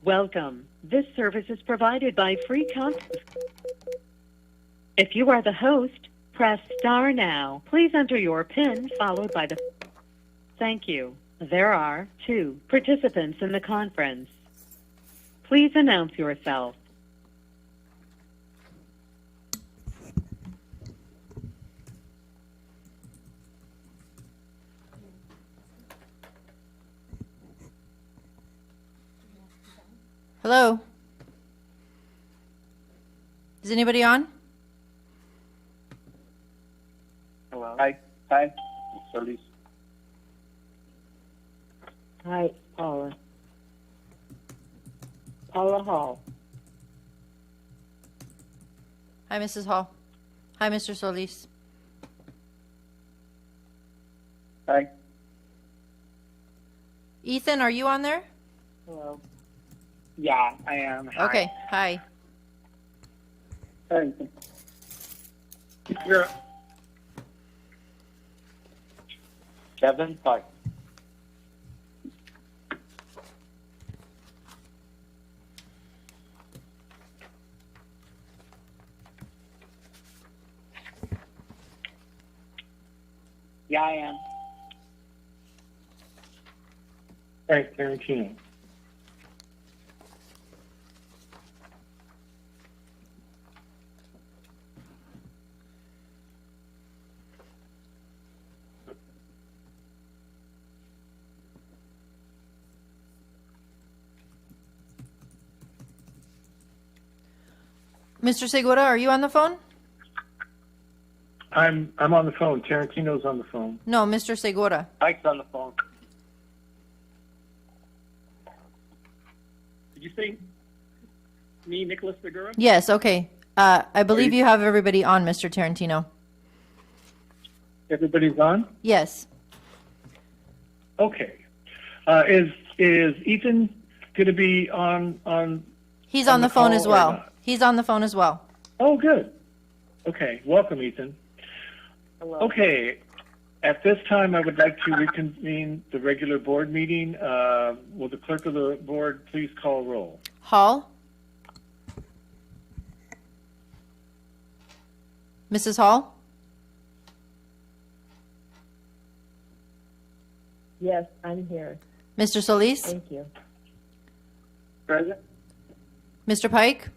Welcome. This service is provided by Free Conference. If you are the host, press star now. Please enter your PIN followed by the... Thank you. There are 2 participants in the conference. Please announce yourself. Hello? Is anybody on? Hello. Hi. Hi. Trustees. Hi, Paula. Paula Hall. Hi, Mrs. Hall. Hi, Mr. Solis. Hi. Ethan, are you on there? Hello. Yeah, I am. Hi. Okay, hi. Hi. You're up. Kevin. Hi. Yeah, I am. Frank Tarantino. Mr. Segura, are you on the phone? I'm on the phone. Tarantino's on the phone. No, Mr. Segura. Mike's on the phone. Did you say me, Nicholas Segura? Yes, okay. I believe you have everybody on, Mr. Tarantino. Everybody's on? Yes. Okay. Is Ethan going to be on? He's on the phone as call or well. not? He's on the phone as well. Oh, good. Okay. Welcome, Ethan. Hello. Okay. At this time, I would like to reconvene the regular board meeting. Will the clerk of the board please call roll? Hall? Mrs. Hall? Yes, I'm here. Mr. Solis? Thank you. Present. Mr. Pike?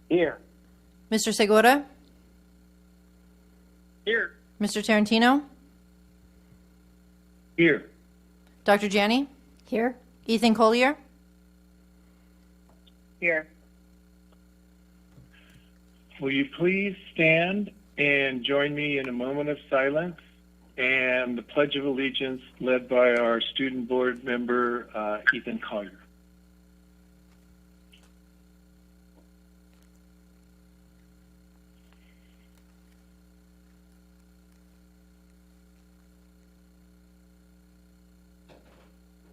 Here. Mr. Segura? Here. Mr. Tarantino? Here. Dr. Janney? Here? Ethan Collier? Here. Will you please stand and join me in a moment of silence and the Pledge of Allegiance led by our student board member, Ethan Collier.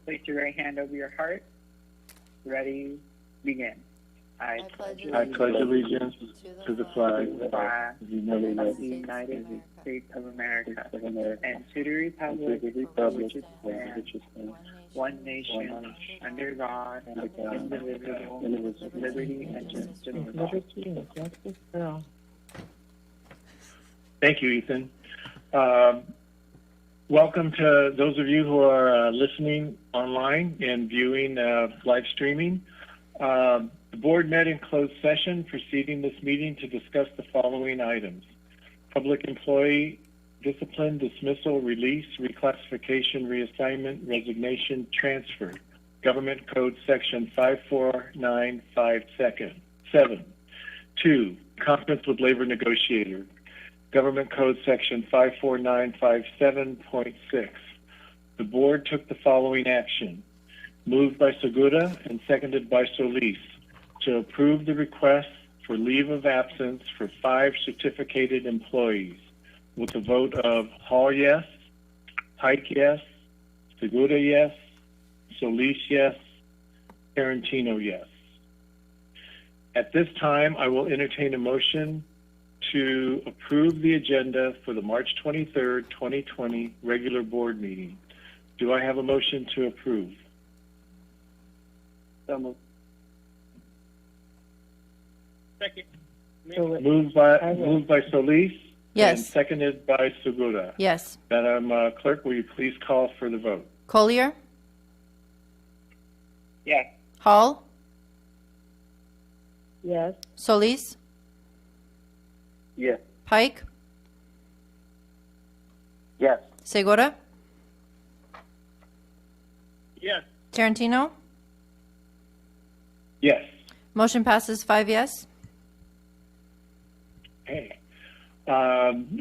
Place your right hand over your heart. Ready, begin. I pledge allegiance to the flag of the of the United States of America and to the republic for which it stands, one nation, under God, indivisible, with liberty and justice for all. Thank you, Ethan. Welcome to those of you who are listening online and viewing live streaming. The board met in closed session preceding this meeting to discuss the following items: public employee discipline, dismissal, release, reclassification, reassignment, resignation, transfer, Government Code Section 5495(7). 2, conference with labor negotiator, Government Code Section 54957.6. The board took the following action: moved by Segura and seconded by Solis, to approve the request for leave of absence for 5 certificated employees with a vote of Hall yes, Pike yes, Segura yes, Solis yes, Tarantino yes. At this time, I will entertain a motion to approve the agenda for the March 23rd, 2020 regular board meeting. Do I have a motion to approve? So moved. Second. So, Moved by Solis. Yes. And seconded by Segura. Yes. Madam Clerk, will you please call for the vote? Collier, Yes. Hall, yes. Solis, Yes. Pike, Yes. Segura, Yes. Tarantino. Yes. Motion passes 5 yes. Okay.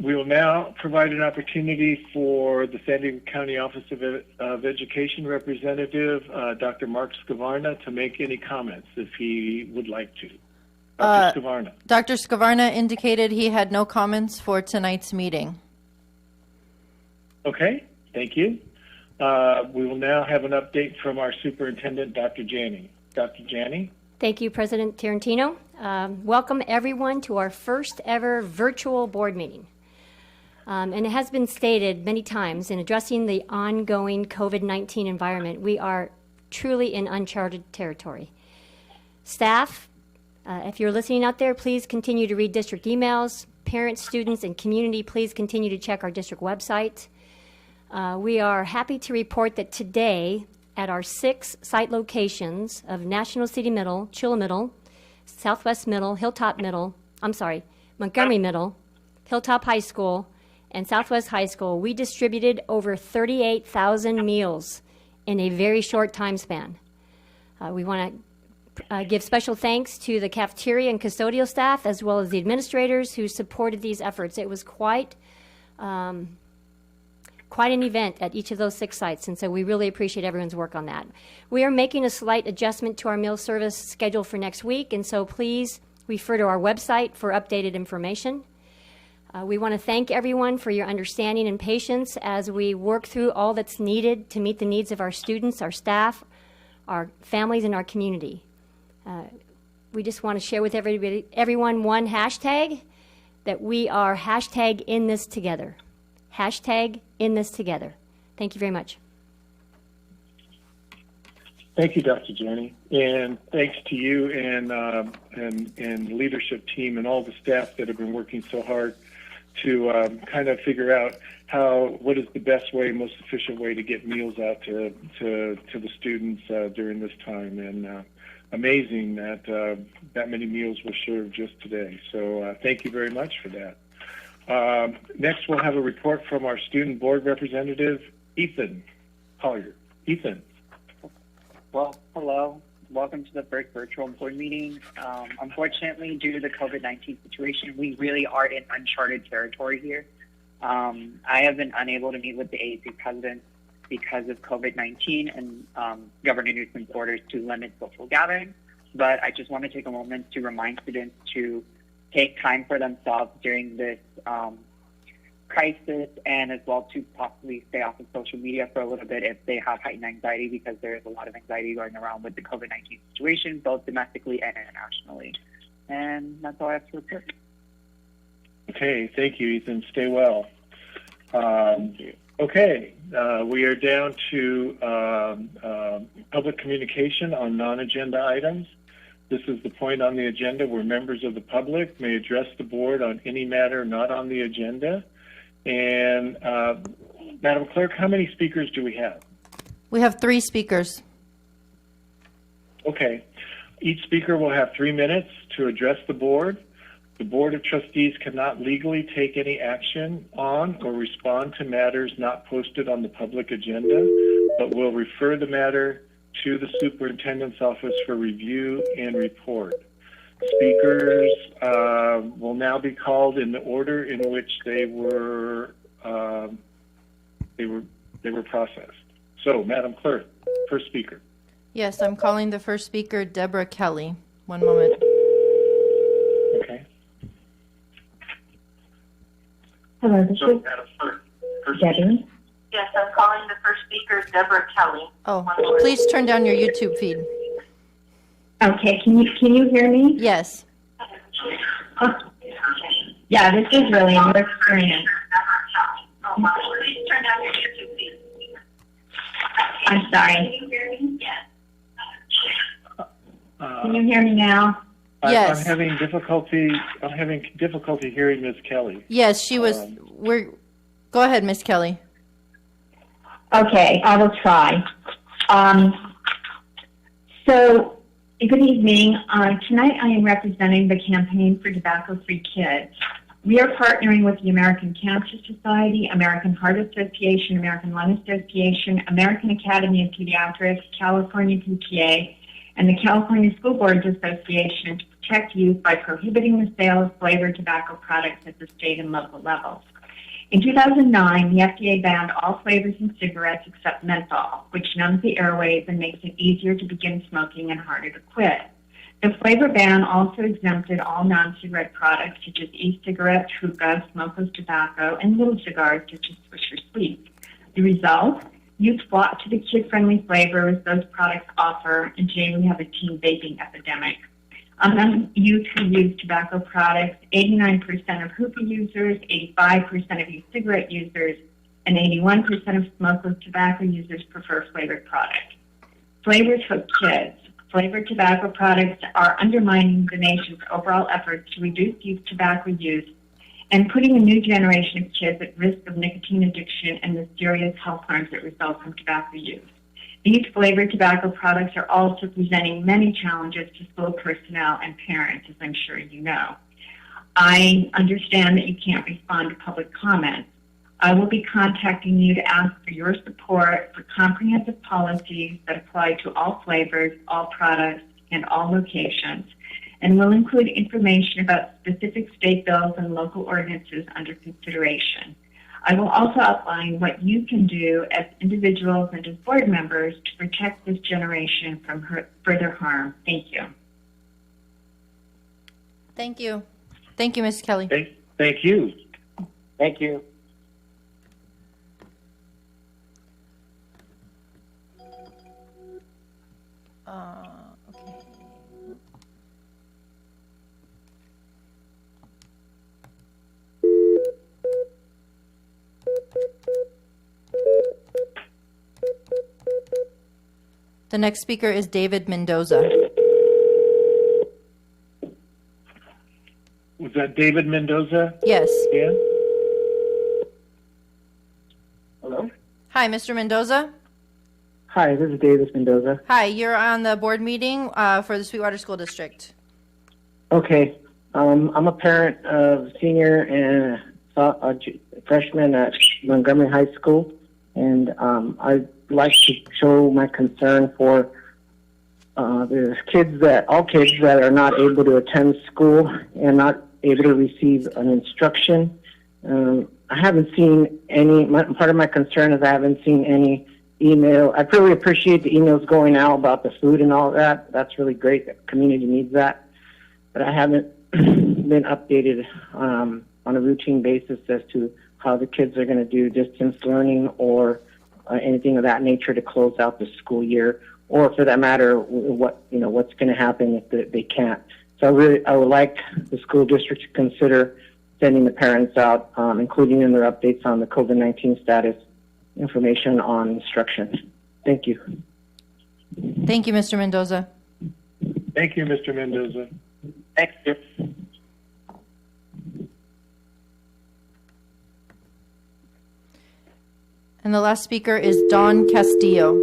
We will now provide an opportunity for the San Diego County Office of Education representative, Dr. Mark Scavarna, to make any comments if he would like to. Dr. Scavarna. Dr. Scavarna indicated he had no comments for tonight's meeting. Okay, thank you. We will now have an update from our superintendent, Dr. Janney. Dr. Janney? Thank you, President Tarantino. Welcome, everyone, to our first ever virtual board meeting. And it has been stated many times, in addressing the ongoing COVID-19 environment, we are truly in uncharted territory. Staff, if you're listening out there, please continue to read district emails. Parents, students, and community, please continue to check our district website. We are happy to report that today, at our 6 site locations of National City Middle, Chula Middle, Southwest Middle, Montgomery Middle, Hilltop High School, and Southwest High School, we distributed over 38,000 meals in a very short time span. We want to give special thanks to the cafeteria and custodial staff, as well as the administrators who supported these efforts. It was quite an event at each of those 6 sites, and so we really appreciate everyone's work on that. We are making a slight adjustment to our meal service schedule for next week, and so please refer to our website for updated information. We want to thank everyone for your understanding and patience as we work through all that's needed to meet the needs of our students, our staff, our families, and our community. We just want to share with everyone one hashtag, that we are hashtag in this together. Hashtag in this together. Thank you very much. Thank you, Dr. Janney, and thanks to you and the leadership team and all the staff that have been working so hard to kind of figure out what is the best way, most efficient way to get meals out to the students during this time. And amazing that that many meals were served just today. So thank you very much for that. Next, we'll have a report from our student board representative, Ethan Collier. Ethan. Well, hello. Welcome to the first virtual board meeting. Unfortunately, due to the COVID-19 situation, we really are in uncharted territory here. I have been unable to meet with the AAC president because of COVID-19 and Governor Newsom's orders to limit social gatherings. But I just want to take a moment to remind students to take time for themselves during this crisis, and as well to possibly stay off of social media for a little bit if they have heightened anxiety, because there is a lot of anxiety going around with the COVID-19 situation, both domestically and internationally. And that's all I have to report. Okay, thank you, Ethan. Stay well. Okay, we are down to public communication on non-agenda items. This is the point on the agenda where members of the public may address the board on any matter not on the agenda. And Madam Clerk, how many speakers do we have? We have 3 speakers. Okay. Each speaker will have 3 minutes to address the board. The Board of Trustees cannot legally take any action on or respond to matters not posted on the public agenda, but will refer the matter to the Superintendent's office for review and report. Speakers will now be called in the order in which they were processed. So, Madam Clerk, first speaker. Yes, I'm calling the first speaker, Deborah Kelly. One moment. Okay. Hello, this is Madam Clerk, first Debbie. Yes, I'm calling the first speaker, Deborah Kelly. Oh, please turn down your YouTube feed. Okay, can you hear me? Yes. Yeah, this is really a new experience. Please turn down your YouTube feed. I'm sorry. Can you hear me? Yes. Can you hear me now? Yes. I'm having difficulty hearing Ms. Kelly. Yes, she was. Go ahead, Miss Kelly. Okay, I will try. So, good evening. Tonight I am representing the Campaign for Tobacco-Free Kids. We are partnering with the American Cancer Society, American Heart Association, American Lung Association, American Academy of Pediatrics, California PTA, and the California School Boards Association to protect youth by prohibiting the sale of flavored tobacco products at the state and local levels. In 2009, the FDA banned all flavors in cigarettes except menthol, which numbs the airways and makes it easier to begin smoking and harder to quit. The flavor ban also exempted all non-cigarette products such as e-cigarettes, hookah, smokeless tobacco, and little cigars such as Swisher Sweets. The result? Youth flock to the kid-friendly flavors those products offer, and today we have a teen vaping epidemic. Among youth who use tobacco products, 89% of hookah users, 85% of e-cigarette users, and 81% of smokeless tobacco users prefer flavored products. Flavors hook kids. Flavored tobacco products are undermining the nation's overall efforts to reduce youth tobacco use and putting a new generation of kids at risk of nicotine addiction and the serious health harms that result from tobacco use. These flavored tobacco products are also presenting many challenges to school personnel and parents, as I'm sure you know. I understand that you can't respond to public comments. I will be contacting you to ask for your support for comprehensive policies that apply to all flavors, all products, and all locations, and will include information about specific state bills and local ordinances under consideration. I will also outline what you can do as individuals and as board members to protect this generation from further harm. Thank you. Thank you. Thank you, Ms. Kelly. Thank you. Thank you. Okay. The next speaker is David Mendoza. Was that David Mendoza? Yes. Yeah. Hello? Hi, Mr. Mendoza. Hi, this is Davis Mendoza. Hi, you're on the board meeting for the Sweetwater School District. Okay. I'm a parent of senior and freshman at Montgomery High School, and I'd like to show my concern for the all kids that are not able to attend school and not able to receive an instruction. I haven't seen any. Part of my concern is I haven't seen any email. I really appreciate the emails going out about the food and all that. That's really great. The community needs that. But I haven't been updated on a routine basis as to how the kids are going to do distance learning or anything of that nature to close out the school year, or for that matter, what's going to happen if they can't. So I would like the school district to consider sending the parents out, including in their updates on the COVID-19 status, information on instruction. Thank you. Thank you, Mr. Mendoza. Thank you, Mr. Mendoza. Thank you. And the last speaker is Don Castillo.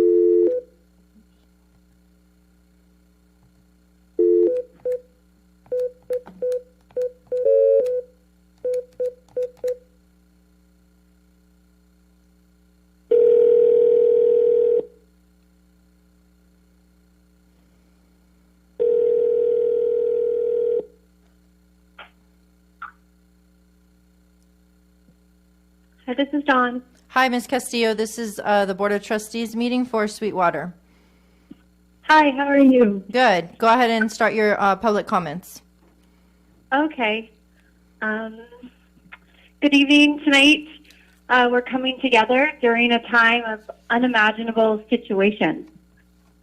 Hi, this is Dawn. Hi, Ms. Castillo. This is the Board of Trustees meeting for Sweetwater. Hi, how are you? Good. Go ahead and start your public comments. Okay. Good evening tonight. We're coming together during a time of unimaginable situations.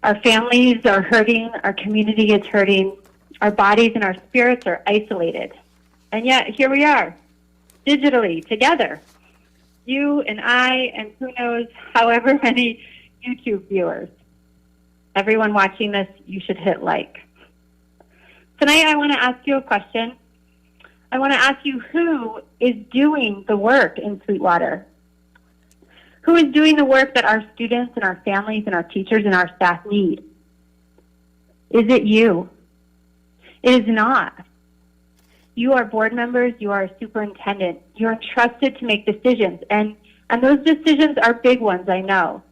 Our families are hurting, our community is hurting, our bodies and our spirits are isolated. And yet, here we are, digitally, together. You and I, and who knows, however many YouTube viewers. Everyone watching this, you should hit like. Tonight, I want to ask you a question. I want to ask you who is doing the work in Sweetwater? Who is doing the work that our students and our families and our teachers and our staff need? Is it you? It is not. You are board members. You are a superintendent. You're entrusted to make decisions, and those decisions are big ones, I know.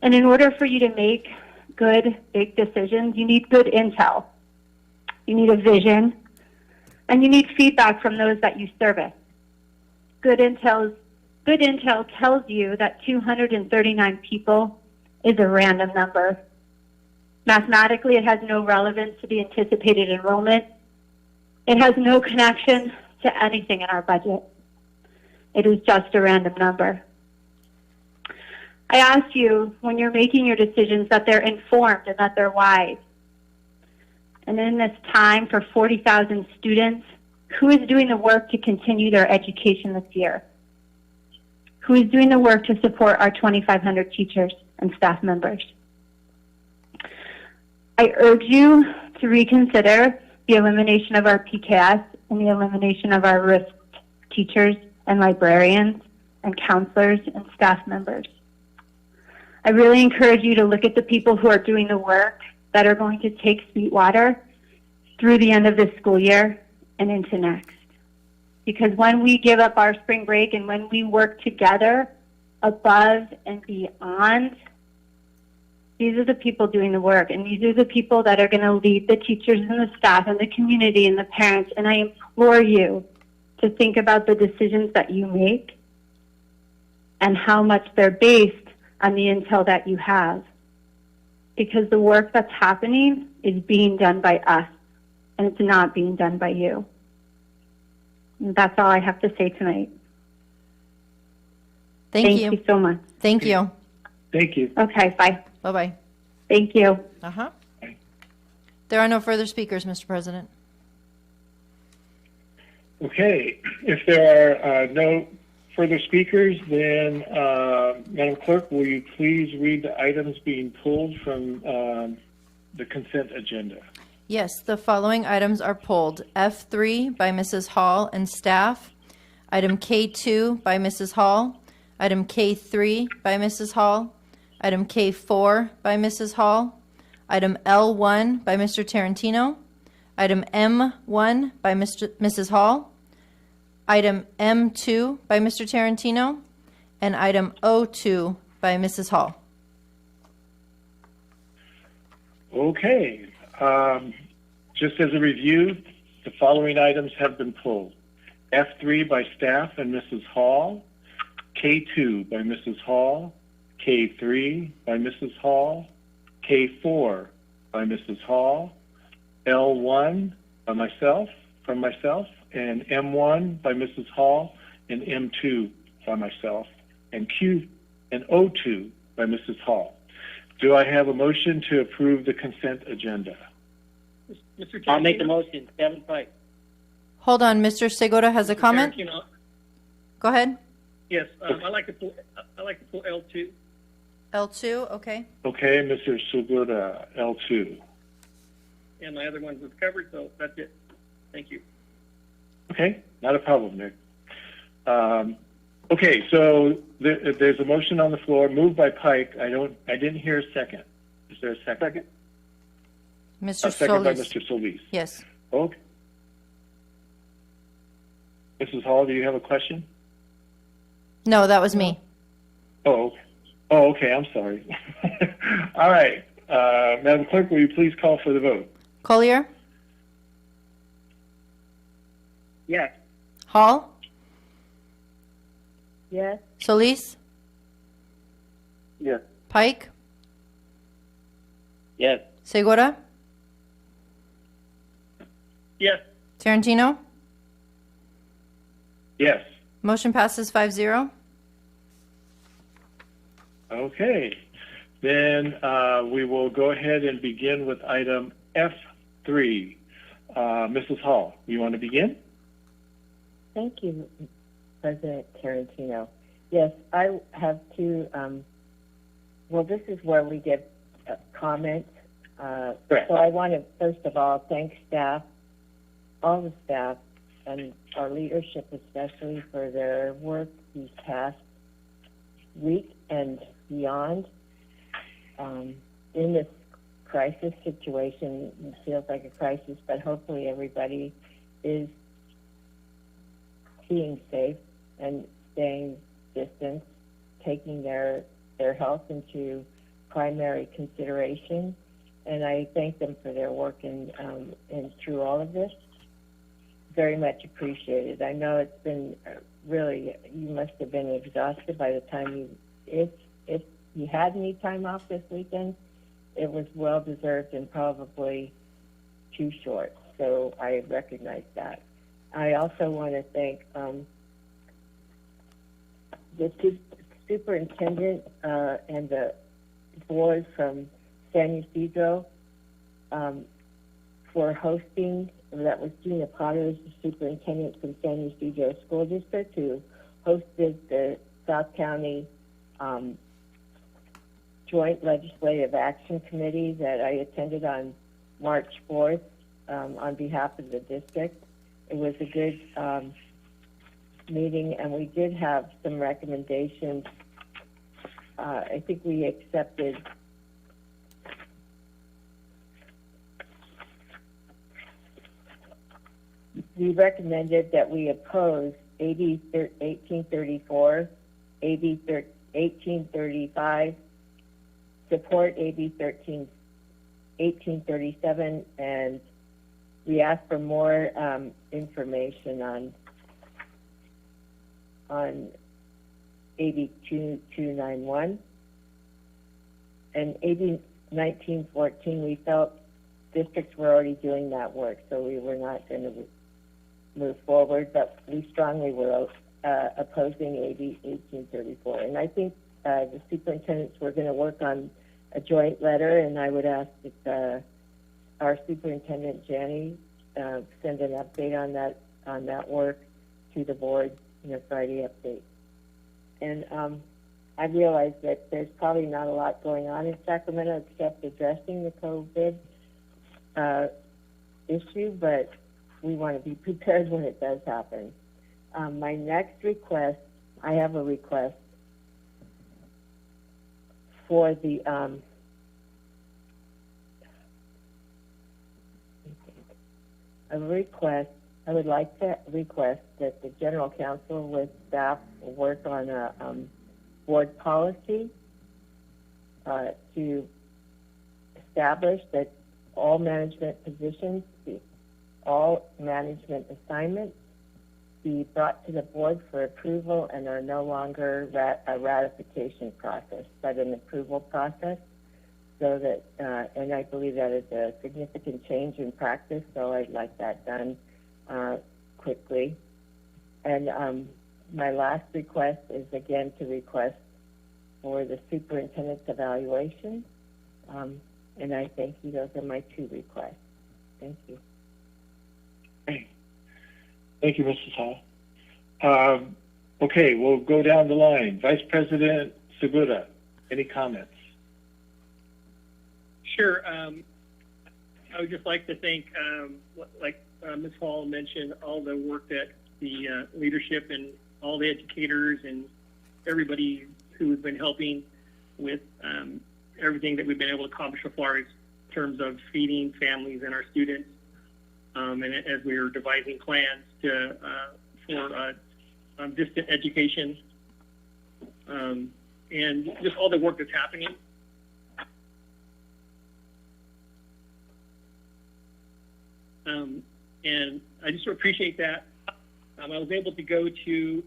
And in order for you to make good, big decisions, you need good intel. You need a vision, and you need feedback from those that you service. Good intel tells you that 239 people is a random number. Mathematically, it has no relevance to the anticipated enrollment. It has no connection to anything in our budget. It is just a random number. I ask you, when you're making your decisions, that they're informed and that they're wise. And in this time for 40,000 students, who is doing the work to continue their education this year? Who is doing the work to support our 2,500 teachers and staff members? I urge you to reconsider the elimination of our PKS and the elimination of our risk teachers and librarians and counselors and staff members. I really encourage you to look at the people who are doing the work that are going to take Sweetwater through the end of this school year and into next. Because when we give up our spring break and when we work together above and beyond, these are the people doing the work, and these are the people that are going to lead the teachers and the staff and the community and the parents. And I implore you to think about the decisions that you make and how much they're based on the intel that you have. Because the work that's happening is being done by us, and it's not being done by you. And that's all I have to say tonight. Thank you. Thank you so much. Thank you. Thank you. Okay, bye. Bye-bye. Thank you. Uh-huh. There are no further speakers, Mr. President. Okay, if there are no further speakers, then Madam Clerk, will you please read the items being pulled from the consent agenda? Yes, the following items are pulled. F3 by Mrs. Hall and staff. Item K2 by Mrs. Hall. Item K3 by Mrs. Hall. Item K4 by Mrs. Hall. Item L1 by Mr. Tarantino. Item M1 by Mrs. Hall. Item M2 by Mr. Tarantino. And item O2 by Mrs. Hall. Okay. Just as a review, the following items have been pulled. F3 by staff and Mrs. Hall. K2 by Mrs. Hall. K3 by Mrs. Hall. K4 by Mrs. Hall. L1 by myself, and M1 by Mrs. Hall, and M2 by myself, and Q and O2 by Mrs. Hall. Do I have a motion to approve the consent agenda? Mr. I'll make the motion. Kevin Pike. Hold on, Mr. Segura has a comment. Go ahead. Yes, I like to pull L2. L2, okay. Okay, Mr. Segura, L2. And my other one was covered, so that's it. Thank you. Okay, not a problem, Nick. Okay, so there's a motion on the floor, moved by Pike. I didn't hear a second. Is there a second? Mr. A second by Solis. Mr. Solis. Yes. Okay. Mrs. Hall, do you have a question? No, that was me. Oh, okay. I'm sorry. All right. Madam Clerk, will you please call for the vote? Collier? Yes. Hall? Yes. Solis? Yes. Pike? Yes. Segura? Yes. Tarantino? Yes. Motion passes 5-0. Okay. Then we will go ahead and begin with item F3. Mrs. Hall, you want to begin? Thank you, President Tarantino. Yes, I have two. Well, this is where we get comments So I want to, first of all, thank staff, all the staff, and our leadership especially for their work these past week and beyond. In this crisis situation, it feels like a crisis, but hopefully everybody is being safe and staying distant, taking their health into primary consideration. And I thank them for their work and through all of this. Very much appreciated. I know it's been really, you must have been exhausted by the time if you had any time off this weekend, it was well deserved and probably too short. So I recognize that. I also want to thank the superintendent and the board from San Ysidro for hosting. That was Gina Potter, the superintendent from San Ysidro School District, who hosted the South County Joint Legislative Action Committee that I attended on March 4th on behalf of the district. It was a good meeting, and we did have some recommendations. I think we accepted we recommended that we oppose AB 1834, AB 1835, support AB 1837, and we asked for more information on AB 2291. And AB 1914, we felt districts were already doing that work, so we were not going to move forward, but we strongly were opposing AB 1834. And I think the superintendents were going to work on a joint letter, and I would ask that our superintendent, Janie, send an update on that work to the board in a Friday update. And I realize that there's probably not a lot going on in Sacramento except addressing the COVID issue, but we want to be prepared when it does happen. My next request, I have a request for the I would like to request that the General Counsel with staff work on a board policy to establish that all management positions, all management assignments be brought to the board for approval and are no longer a ratification process, but an approval process. So that, and I believe that is a significant change in practice, so I'd like that done quickly. And my last request is again to request for the superintendent's evaluation. And I thank you. Those are my two requests. Thank you. Thank you, Mrs. Hall. Okay, we'll go down the line. Vice President Segura, any comments? Sure. I would just like to thank, like Ms. Hall mentioned, all the work that the leadership and all the educators and everybody who has been helping with everything that we've been able to accomplish so far in terms of feeding families and our students. And as we are devising plans for distant education, and just all the work that's happening. And I just appreciate that. I was able to go to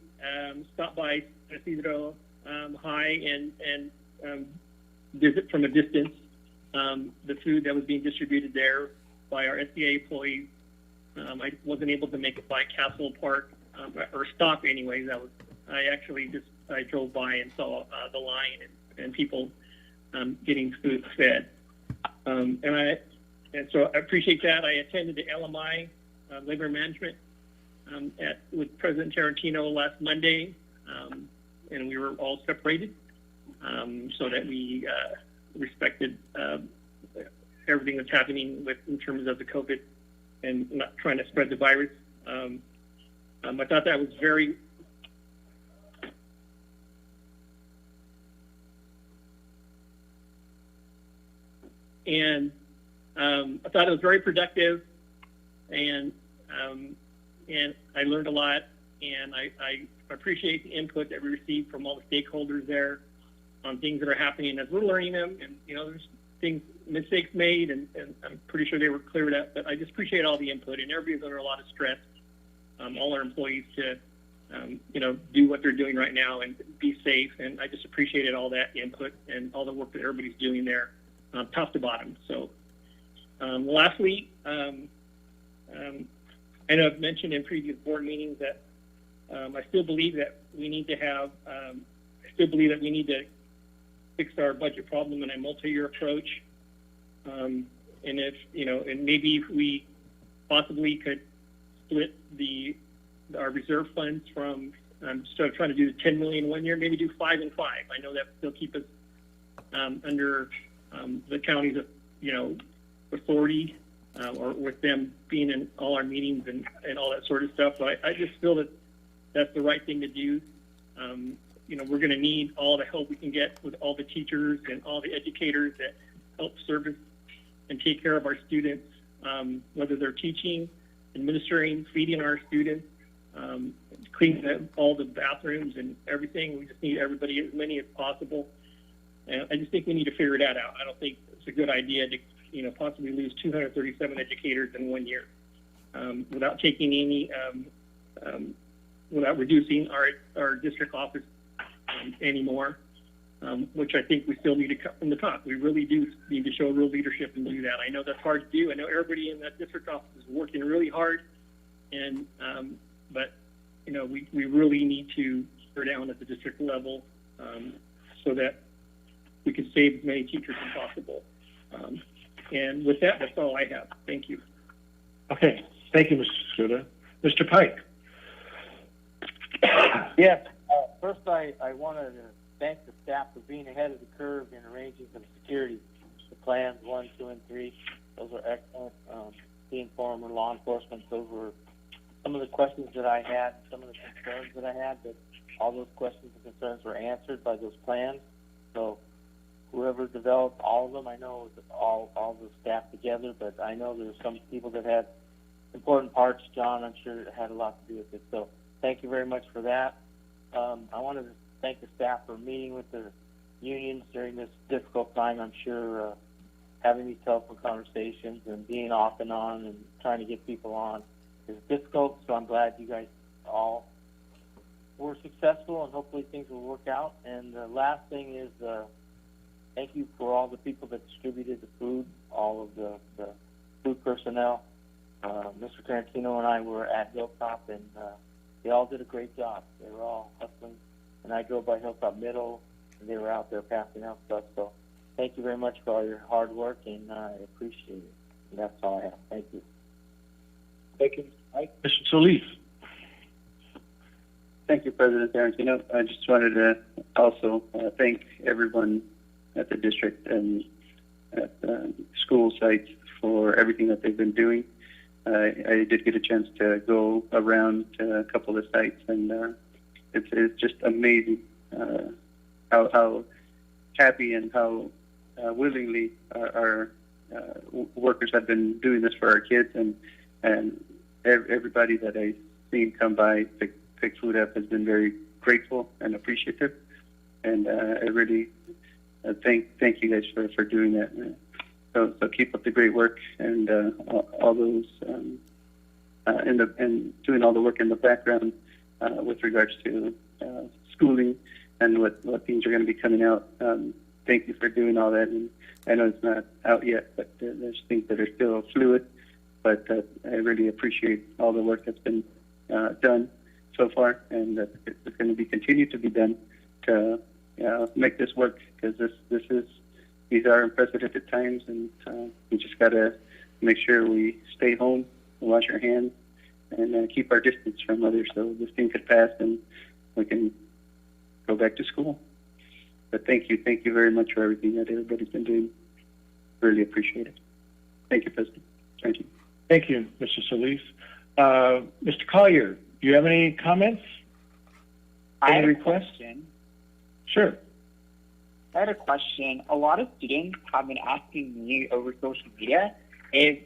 stop by San Ysidro High and visit from a distance the food that was being distributed there by our SBA employees. I wasn't able to make it by Castle Park or stop anyways. I drove by and saw the line and people getting food fed. And so I appreciate that. I attended the LMI labor management with President Tarantino last Monday, and we were all separated so that we respected everything that's happening in terms of the COVID and not trying to spread the virus. I thought that was very I thought it was very productive, and I learned a lot, and I appreciate the input that we received from all the stakeholders there on things that are happening as we're learning them, and there's mistakes made, and I'm pretty sure they were cleared up, but I just appreciate all the input, and everybody's under a lot of stress, all our employees to do what they're doing right now and be safe, and I just appreciated all that input and all the work that everybody's doing there, top to bottom. So lastly, I know I've mentioned in previous board meetings that I still believe that we need to fix our budget problem in a multi-year approach. And maybe if we possibly could split our reserve funds from instead of trying to do 10 million one year, maybe do 5 and 5. I know that still keep us under the county's authority, or with them being in all our meetings and all that sort of stuff. So I just feel that that's the right thing to do. We're going to need all the help we can get with all the teachers and all the educators that help service and take care of our students, whether they're teaching, administering, feeding our students, cleaning all the bathrooms and everything. We just need everybody, as many as possible. And I just think we need to figure that out. I don't think it's a good idea to possibly lose 237 educators in 1 year without taking any, without reducing our district office anymore, which I think we still need to cut from the top. We really do need to show real leadership and do that. I know that's hard to do. I know everybody in that district office is working really hard, and but we really need to go down at the district level so that we can save as many teachers as possible. And with that, that's all I have. Thank you. Okay. Thank you, Mr. Suda. Mr. Pike. Yes. First, I wanted to thank the staff for being ahead of the curve in arranging some security. The plans 1, 2, and 3, those are excellent. Being former law enforcement, those were some of the questions that I had, some of the concerns that I had, but all those questions and concerns were answered by those plans. So whoever developed all of them, I know it was all the staff together, but I know there's some people that had important parts. John, I'm sure, had a lot to do with it. So thank you very much for that. I wanted to thank the staff for meeting with the unions during this difficult time. I'm sure having these telephone conversations and being off and on and trying to get people on is difficult, so I'm glad you guys all were successful, and hopefully things will work out. And the last thing is thank you for all the people that distributed the food, all of the food personnel. Mr. Tarantino and I were at Hilltop, and they all did a great job. They were all hustling, and I drove by Hilltop Middle, and they were out there passing out stuff. So thank you very much for all your hard work, and I appreciate it. And that's all I have. Thank you. Thank you. Mr. Solis. Thank you, President Tarantino. I just wanted to also thank everyone at the district and at school sites for everything that they've been doing. I did get a chance to go around a couple of the sites, and it's just amazing how happy and how willingly our workers have been doing this for our kids, and everybody that I've seen come by pick food up has been very grateful and appreciative, and I really thank you guys for doing that. So keep up the great work, and all those and doing all the work in the background with regards to schooling and what things are going to be coming out. Thank you for doing all that, and I know it's not out yet, but there's things that are still fluid. But I really appreciate all the work that's been done so far, and that it's going to be continued to be done to make this work, because these are unprecedented times, and we just got to make sure we stay home, wash our hands, and keep our distance from others, so this thing could pass and we can go back to school. But thank you very much for everything that everybody's been doing. Really appreciate it. Thank you, President. Thank you. Thank you, Mr. Solis. Mr. Collier, do you have any comments? I Any have a requests? question. Sure. I had a question. A lot of students have been asking me over social media if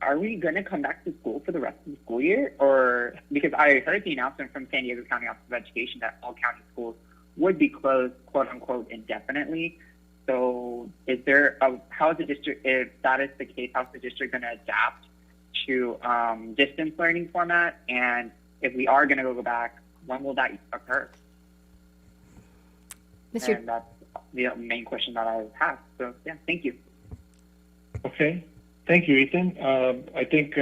are we going to come back to school for the rest of the school year? Or because I heard the announcement from San Diego County Office of Education that all county schools would be closed, quote unquote, indefinitely. So is there how is the district, if that is the case, how's the district going to adapt to distance learning format? And if we are going to go back, when will that occur? And that's the main question that I have. So yeah, thank you. Okay. Thank you, Ethan. I think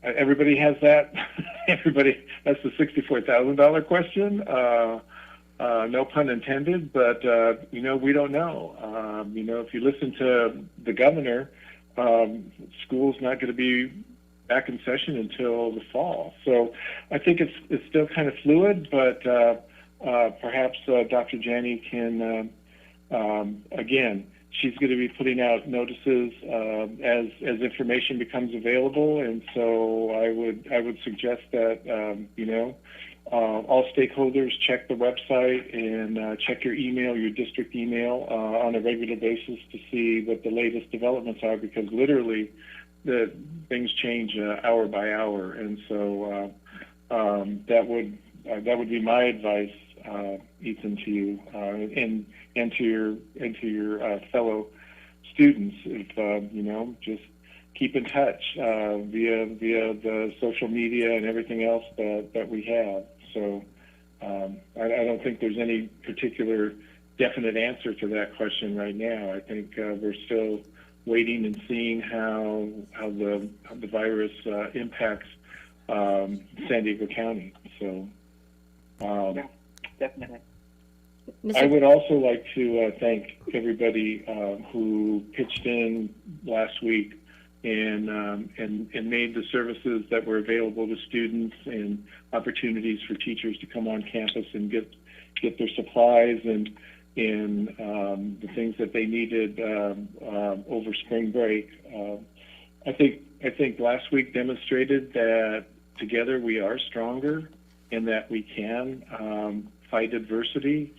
everybody has that. Everybody, that's the $64,000 question. No pun intended, but we don't know. If you listen to the governor, school's not going to be back in session until the fall. So I think it's still kind of fluid, but perhaps Dr. Janney can again. She's going to be putting out notices as information becomes available, and so I would suggest that all stakeholders check the website and check your email, your district email, on a regular basis to see what the latest developments are, because literally the things change hour by hour, and so that would be my advice, Ethan, to you and to your fellow students. If just keep in touch via the social media and everything else that we have. So I don't think there's any particular definite answer to that question right now. I think we're still waiting and seeing how the virus impacts San Diego County. So. Yeah, definitely. I would also like to thank everybody who pitched in last week and made the services that were available to students and opportunities for teachers to come on campus and get their supplies and the things that they needed over spring break. I think last week demonstrated that together we are stronger and that we can fight adversity.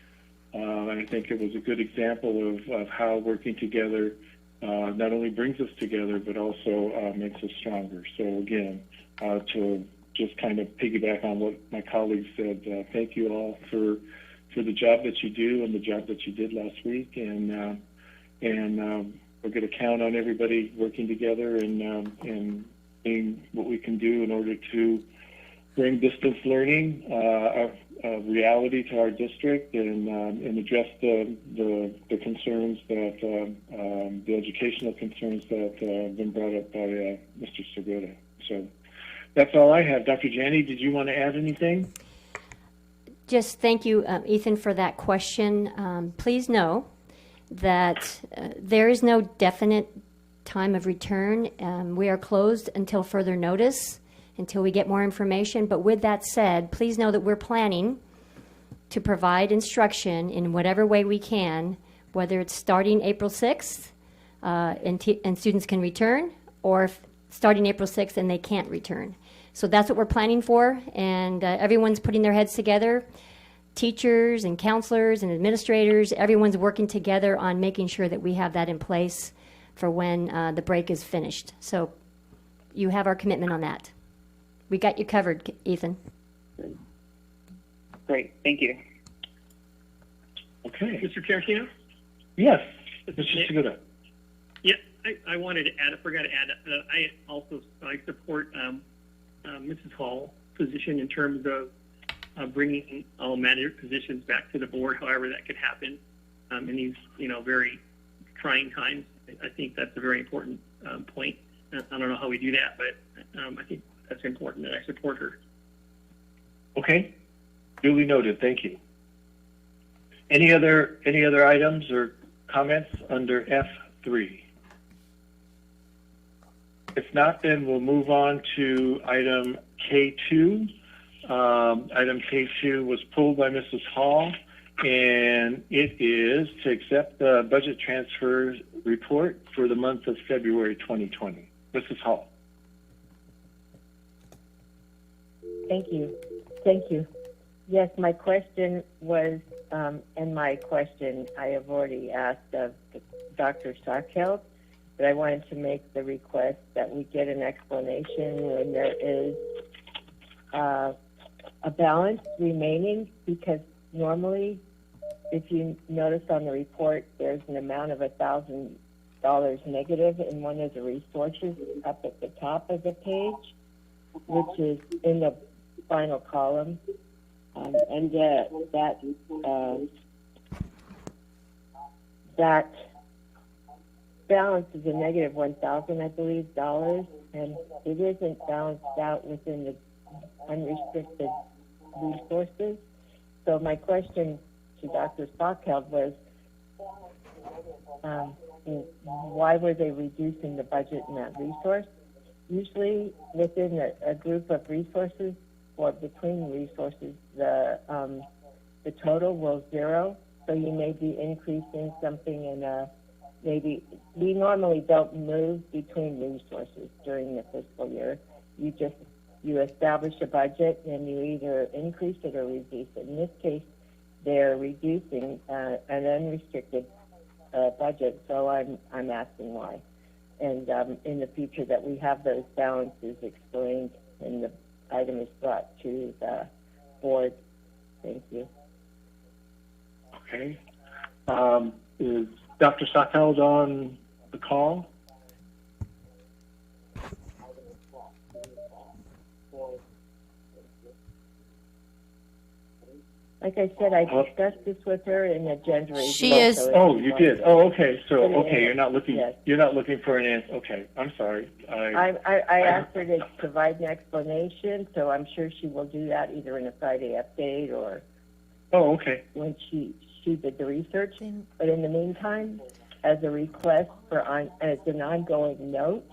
And I think it was a good example of how working together not only brings us together, but also makes us stronger. So again, to just kind of piggyback on what my colleagues said, thank you all for the job that you do and the job that you did last week. And we're going to count on everybody working together and seeing what we can do in order to bring distance learning a reality to our district and address the concerns that the educational concerns that have been brought up by Mr. Segura. So that's all I have. Dr. Janney, did you want to add anything? Just thank you, Ethan, for that question. Please know that there is no definite time of return. We are closed until further notice, until we get more information. But with that said, please know that we're planning to provide instruction in whatever way we can, whether it's starting April 6th and students can return, or starting April 6th and they can't return. So that's what we're planning for, and everyone's putting their heads together. Teachers and counselors and administrators, everyone's working together on making sure that we have that in place for when the break is finished. So you have our commitment on that. We got you covered, Ethan. Great, thank you. Okay. Mr. Tarantino? Yes, Mr. Segura. Yeah, I wanted to add, I forgot to add, I support Mrs. Hall's position in terms of bringing all manager positions back to the board, however that could happen in these, very trying times. I think that's a very important point. I don't know how we do that, but I think that's important, and I support her. Okay, duly noted. Thank you. Any other items or comments under F3? If not, then we'll move on to item K2. Item K2 was pulled by Mrs. Hall, and it is to accept the budget transfer report for the month of February 2020. Mrs. Hall. Thank you. Thank you. Yes, my question was, and my question I have already asked of Dr. Stockhill, but I wanted to make the request that we get an explanation when there is a balance remaining, because normally, if you notice on the report, there's an amount of $1,000 negative in one of the resources up at the top of the page, which is in the final column, and that balance is a negative $1,000, I believe, dollars, and it isn't balanced out within the unrestricted resources. So my question to Dr. Stockhill was, why were they reducing the budget in that resource? Usually within a group of resources or between resources, the total will zero. So you may be increasing something in maybe we normally don't move between resources during the fiscal year. You establish a budget and you either increase it or reduce it. In this case, they're reducing an unrestricted budget, so I'm asking why. And in the future that we have those balances explained and the item is brought to the board. Thank you. Okay. Is Dr. Stockhill on the call? Like I said, I discussed this with her in the gender review. She is. Oh, you did. Oh, okay. So, okay, you're not looking. Yes. You're not looking for an answer. Okay, I'm sorry. I asked her to provide an explanation, so I'm sure she will do that either in a Friday update or. Oh, okay. When she did the research. But in the meantime, as a request as an ongoing note,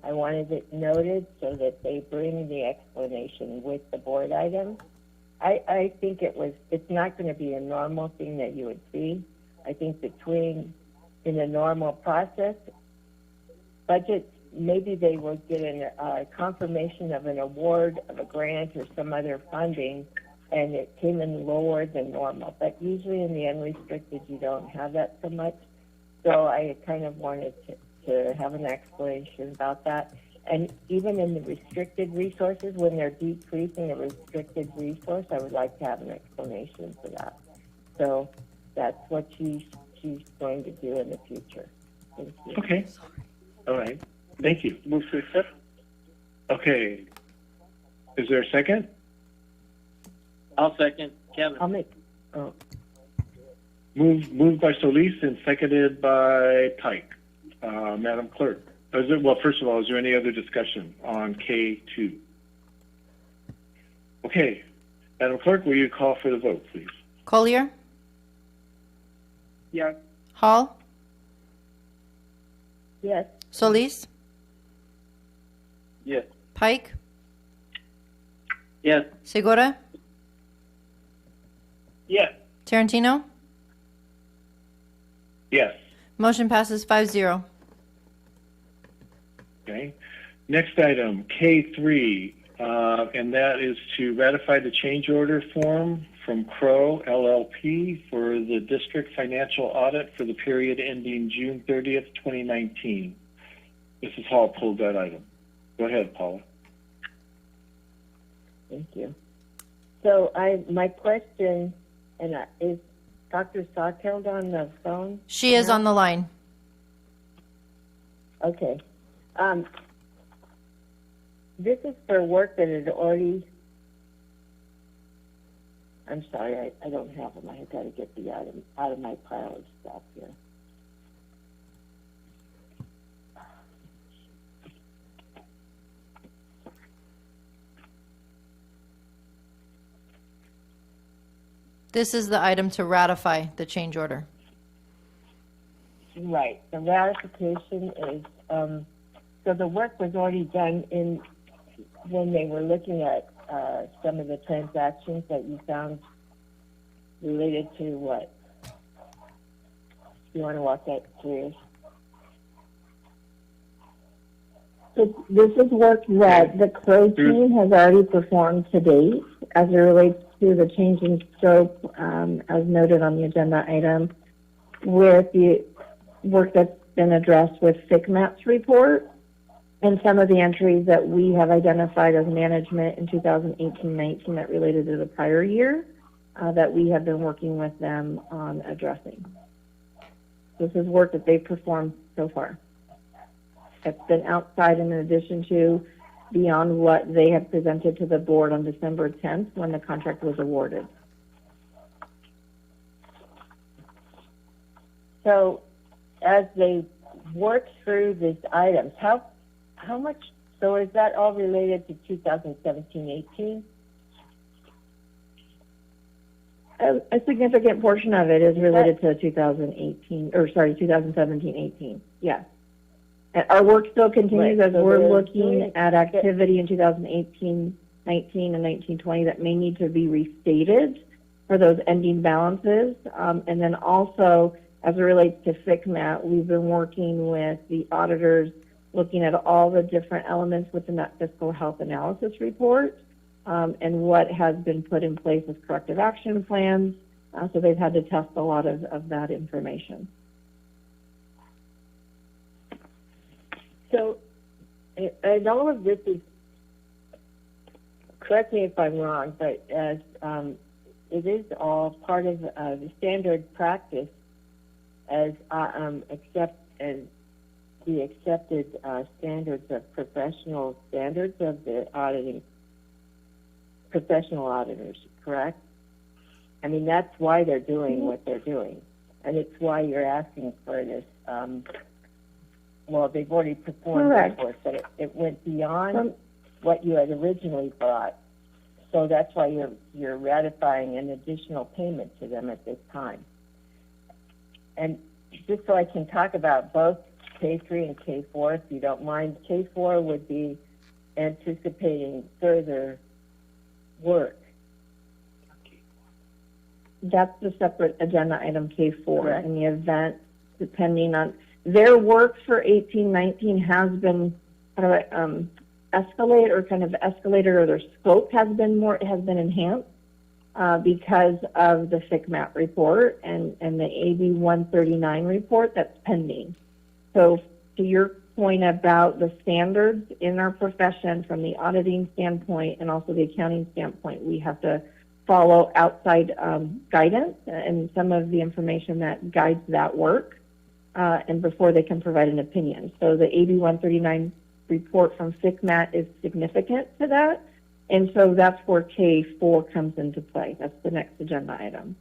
I wanted it noted so that they bring the explanation with the board item. I think it's not going to be a normal thing that you would see. I think in a normal process, budgets, maybe they will get a confirmation of an award of a grant or some other funding, and it came in lower than normal. But usually in the unrestricted, you don't have that so much. So I kind of wanted to have an explanation about that. And even in the restricted resources, when they're decreasing a restricted resource, I would like to have an explanation for that. So that's what she's going to do in the future. Thank you. Okay. All right. Thank you. Move to accept. Okay. Is there a second? I'll second. Kevin. I'll make. Moved by Solis and seconded by Pike. Madam Clerk. Well, first of all, is there any other discussion on K2? Okay. Madam Clerk, will you call for the vote, please? Collier? Yes. Hall? Yes. Solis? Yes. Pike? Yes. Segura? Yes. Tarantino? Yes. Motion passes 5-0. Okay. Next item, K3, and that is to ratify the change order form from Crow LLP for the district financial audit for the period ending June 30th, 2019. Mrs. Hall pulled that item. Go ahead, Paula. Thank you. So my question, is Dr. Stockhill on the phone? She is on the line. Okay. This is for work that had already. I'm sorry, I don't have them. I got to get the item out of my pile of stuff here. This is the item to ratify the change order. Right. The ratification is, so the work was already done when they were looking at some of the transactions that you found related to what? You want to walk that through? So this is work that the CROW team has already performed to date as it relates to the change in scope, as noted on the agenda item, with the work that's been addressed with FCMAT's report and some of the entries that we have identified as management in 2018-19 that related to the prior year that we have been working with them on addressing. This is work that they've performed so far. It's been outside and in addition to beyond what they have presented to the board on December 10th when the contract was awarded. So as they work through these items, how much, so is that all related to 2017-18? A significant portion of it is related to 2017-18, yes. Our work still continues as we're looking at activity in 2018-19 and 19-20 that may need to be restated for those ending balances. And then also, as it relates to FCMAT, we've been working with the auditors looking at all the different elements within that fiscal health analysis report and what has been put in place as corrective action plans. So they've had to test a lot of that information. So, and all of this is, correct me if I'm wrong, but as it is all part of the standard practice as the accepted standards of professional standards of the auditing professional auditors, correct? I mean, that's why they're doing what they're doing, and it's why you're asking for this. Well, they've already performed this work, but it went beyond what you had originally thought. So that's why you're ratifying an additional payment to them at this time. And just so I can talk about both K3 and K4, if you don't mind, K4 would be anticipating further work. That's the separate agenda item K4. Correct. In the event, depending on their work for 18-19 has been kind of escalated, or their scope has been enhanced because of the FCMAT report and the AB 139 report that's pending. So to your point about the standards in our profession from the auditing standpoint and also the accounting standpoint, we have to follow outside guidance and some of the information that guides that work. And before they can provide an opinion. So the AB 139 report from FCMAT is significant to that, and so that's where K4 comes into play. That's the next agenda item.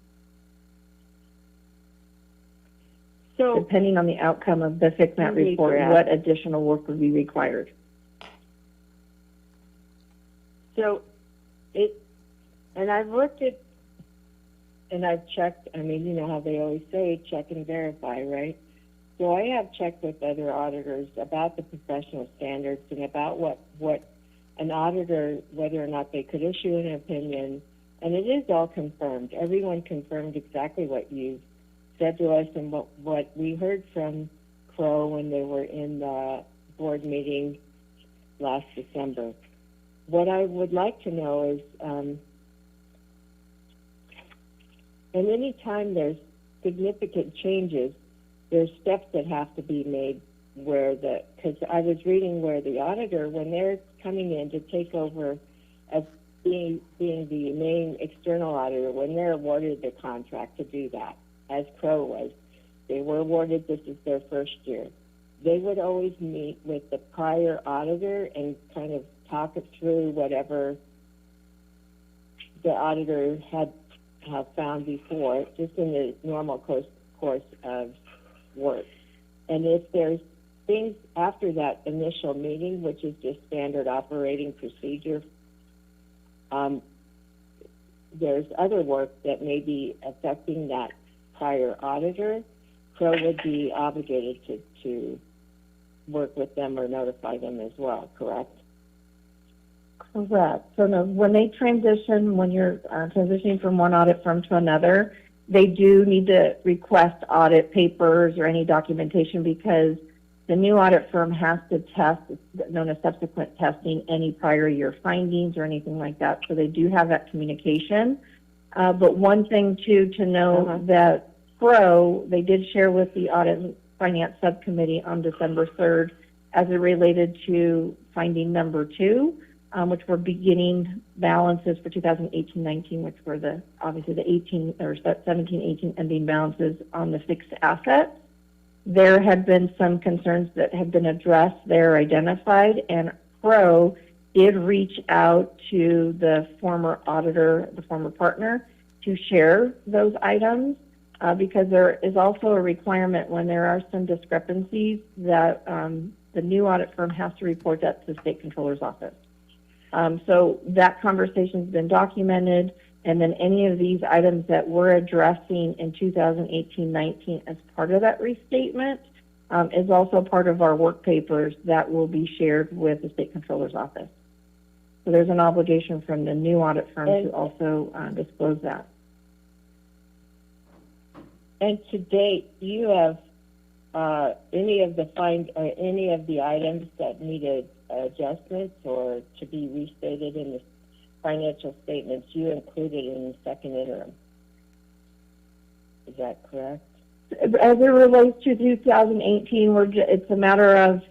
So depending on the outcome of the FCMAT report, what additional work would be required? So and I've looked at, and I've checked, I mean, you know how they always say, check and verify, right? So I have checked with other auditors about the professional standards and about what an auditor, whether or not they could issue an opinion, and it is all confirmed. Everyone confirmed exactly what you said to us and what we heard from CROW when they were in the board meeting last December. What I would like to know is, and any time there's significant changes, there's steps that have to be made where because I was reading where the auditor, when they're coming in to take over as being the main external auditor, when they're awarded the contract to do that, as CROW was, they were awarded, this is their first year. They would always meet with the prior auditor and kind of talk it through whatever the auditor had found before, just in the normal course of work. And if there's things after that initial meeting, which is just standard operating procedure, there's other work that may be affecting that prior auditor, CROW would be obligated to work with them or notify them as well, correct? Correct. So no, when they transition, when you're transitioning from one audit firm to another, they do need to request audit papers or any documentation because the new audit firm has to test, it's known as subsequent testing, any prior year findings or anything like that. So they do have that communication. But one thing too to know that PRO, they did share with the Audit and Finance Subcommittee on December 3rd as it related to finding number 2, which were beginning balances for 2018-19, which were obviously the 18 or 17-18 ending balances on the fixed assets. There had been some concerns that had been addressed there, identified, and PRO did reach out to the former auditor, the former partner, to share those items because there is also a requirement when there are some discrepancies that the new audit firm has to report that to the State Controller's Office. So that conversation has been documented, and then any of these items that we're addressing in 2018-19 as part of that restatement is also part of our work papers that will be shared with the State Controller's Office. So there's an obligation from the new audit firm to also disclose that. And to date, do you have any of the items that needed adjustments or to be restated in the financial statements you included in the second interim? Is that correct? As it relates to 2018, it's a matter of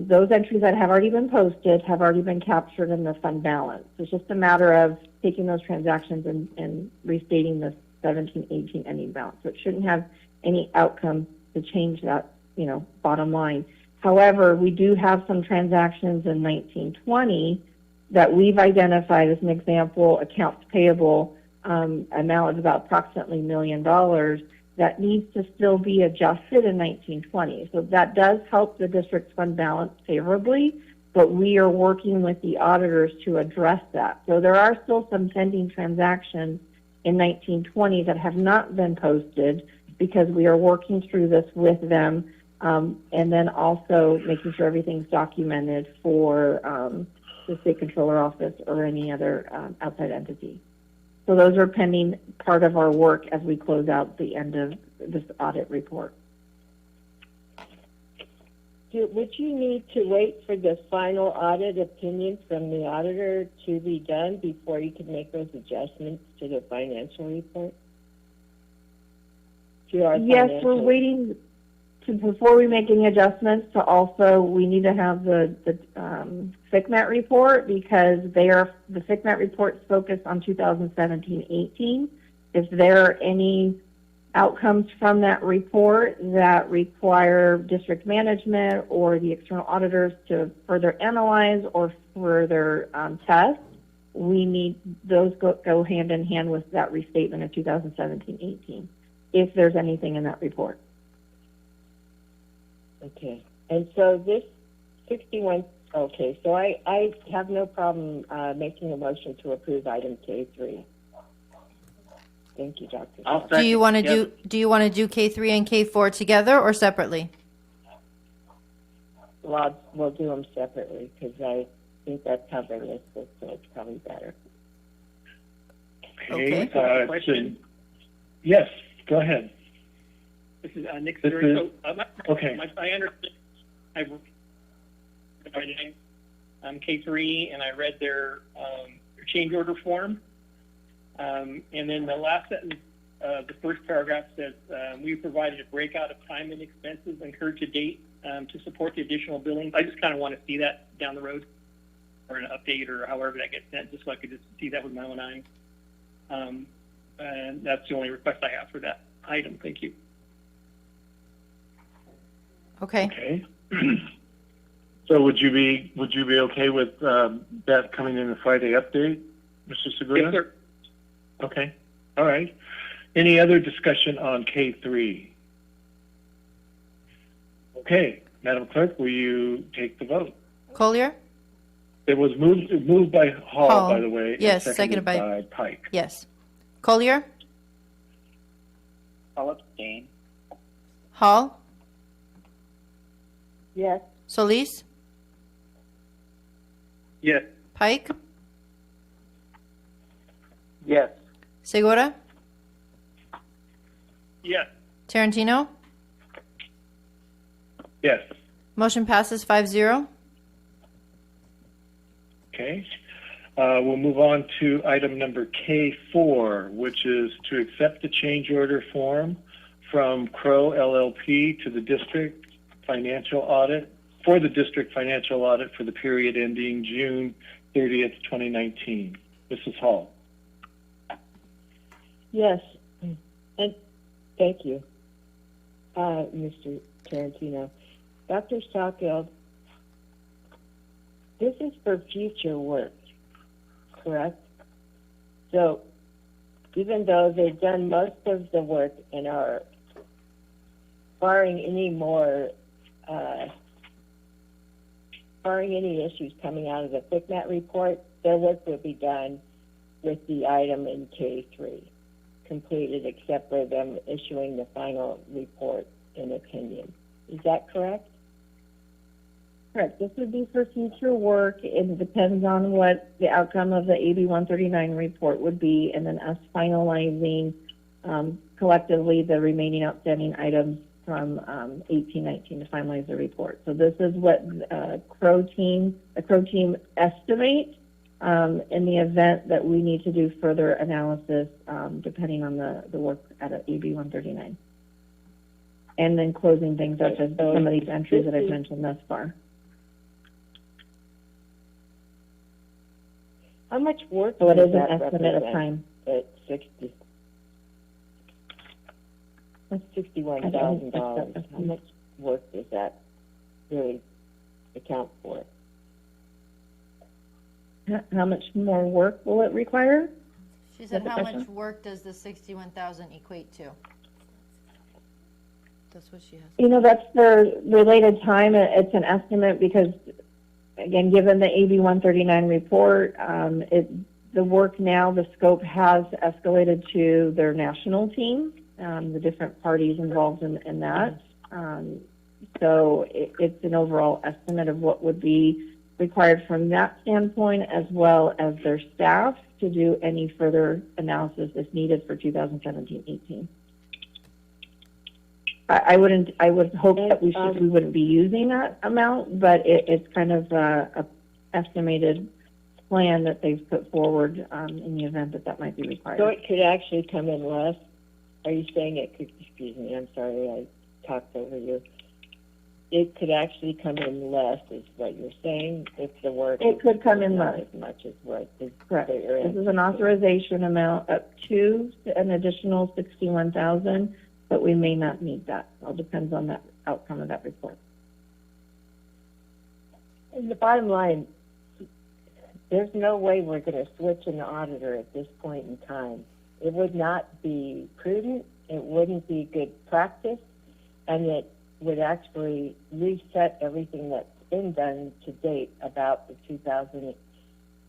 those entries that have already been posted have already been captured in the fund balance. It's just a matter of taking those transactions and restating the 17-18 ending balance. So it shouldn't have any outcome to change that, bottom line. However, we do have some transactions in 1920 that we've identified as an example, accounts payable amount of about approximately $1 million that needs to still be adjusted in 1920. So that does help the district's fund balance favorably, but we are working with the auditors to address that. So there are still some pending transactions in 1920 that have not been posted because we are working through this with them and then also making sure everything's documented for the State Controller Office or any other outside entity. So those are pending part of our work as we close out the end of this audit report. Would you need to wait for the final audit opinion from the auditor to be done before you can make those adjustments to the financial report? Yes, we're waiting before we make any adjustments to also, we need to have the FCMAT report because the FCMAT reports focused on 2017-18. If there are any outcomes from that report that require district management or the external auditors to further analyze or further test, we need those go hand in hand with that restatement of 2017-18, if there's anything in that report. Okay. And so this 61, okay, so I have no problem making a motion to approve item K3. Thank you, Dr. Do you want to do K3 and K4 together or separately? Well, we'll do them separately because I think that's how they're listed, so it's probably better. Okay. Yes, go ahead. This is Nick. Okay. I understand. I'm K3, and I read their change order form. And then the last sentence, the first paragraph says, we provided a breakout of time and expenses incurred to date to support the additional billings. I just kind of want to see that down the road, or an update, or however that gets sent, just so I could just see that with my own eyes. And that's the only request I have for that item. Thank you. Okay. So would you be okay with that coming in the Friday update, Mr. Segura? Yes, sir. Okay. All right. Any other discussion on K3? Okay. Madam Clerk, will you take the vote? Collier? It was moved by Hall, by the way. Yes, and seconded by Pike. Yes. Collier? I'll abstain. Hall? Yes. Solis? Yes. Pike? Yes. Segura? Yes. Tarantino? Yes. Motion passes 5-0. Okay. We'll move on to item number K4, which is to accept the change order form from Crow LLP to the district financial audit for the district financial audit for the period ending June 30th, 2019. Mrs. Hall. Yes, and thank you, Mr. Tarantino. Dr. Stockfield, this is for future work, correct? So even though they've done most of the work and are barring any issues coming out of the FICMAT report, their work will be done with the item in K3 completed, except for them issuing the final report and opinion. Is that correct? Correct. This would be for future work. It depends on what the outcome of the AB 139 report would be, and then us finalizing collectively the remaining outstanding items from 1819 to finalize the report. So this is what the Crow team estimates in the event that we need to do further analysis, depending on the work at AB 139. And then closing things such as some of these entries that I've mentioned thus far. How much work So it does is an that estimate of represent time. at 60? That's $61,000. How much work does that really account for? How much more work will it require? She said, That's how the much question. work does the 61,000 equate to? That's what she has. You know, that's the related time. It's an estimate because, again, given the AB 139 report, the work now, the scope has escalated to their national team, the different parties involved in that. So it's an overall estimate of what would be required from that standpoint, as well as their staff to do any further analysis if needed for 2017-18. I would hope that we wouldn't be using that amount, but it's kind of a estimated plan that they've put forward in the event that might be required. So it could actually come in less? Are you saying it could, excuse me, I'm sorry, I talked over you. It could actually come in less, is what you're saying, if the work It could come in not less. as much as what is Correct. there. This is an authorization amount up to an additional 61,000, but we may not need that. It all depends on that outcome of that report. And the bottom line, there's no way we're going to switch an auditor at this point in time. It would not be prudent, it wouldn't be good practice, and it would actually reset everything that's been done to date about the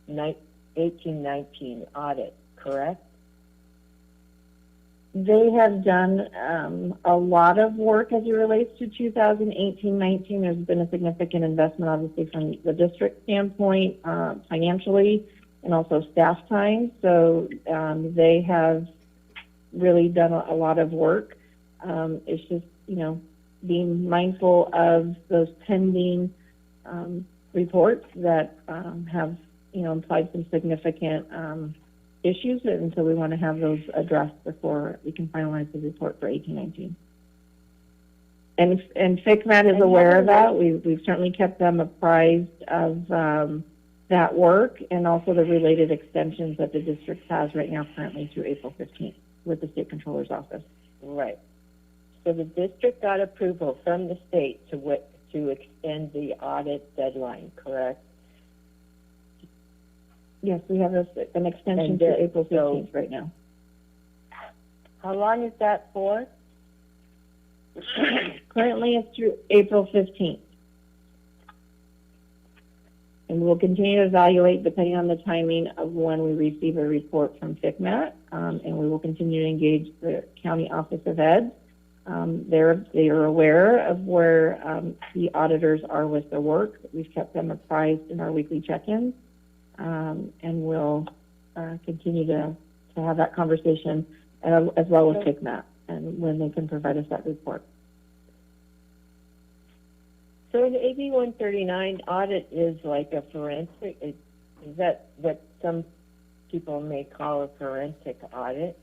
2018-19 audit, correct? They have done a lot of work as it relates to 2018-19. There's been a significant investment, obviously, from the district standpoint, financially, and also staff time. So they have really done a lot of work. It's just, being mindful of those pending reports that have, implied some significant issues, and so we want to have those addressed before we can finalize the report for 18-19. And FICMAT is aware of that. We've certainly kept them apprised of that work and also the related extensions that the district has right now currently through April 15th with the State Controller's Office. Right. So the district got approval from the state to extend the audit deadline, correct? Yes, we have an extension to April 15th right now. How long is that for? Currently, it's through April 15th. And we'll continue to evaluate depending on the timing of when we receive a report from FICMAT, and we will continue to engage the County Office of Ed. They are aware of where the auditors are with their work. We've kept them apprised in our weekly check-ins, and we'll continue to have that conversation, as well with TICMAT, and when they can provide us that report. So the AB 139 audit is like a forensic, is that what some people may call a forensic audit?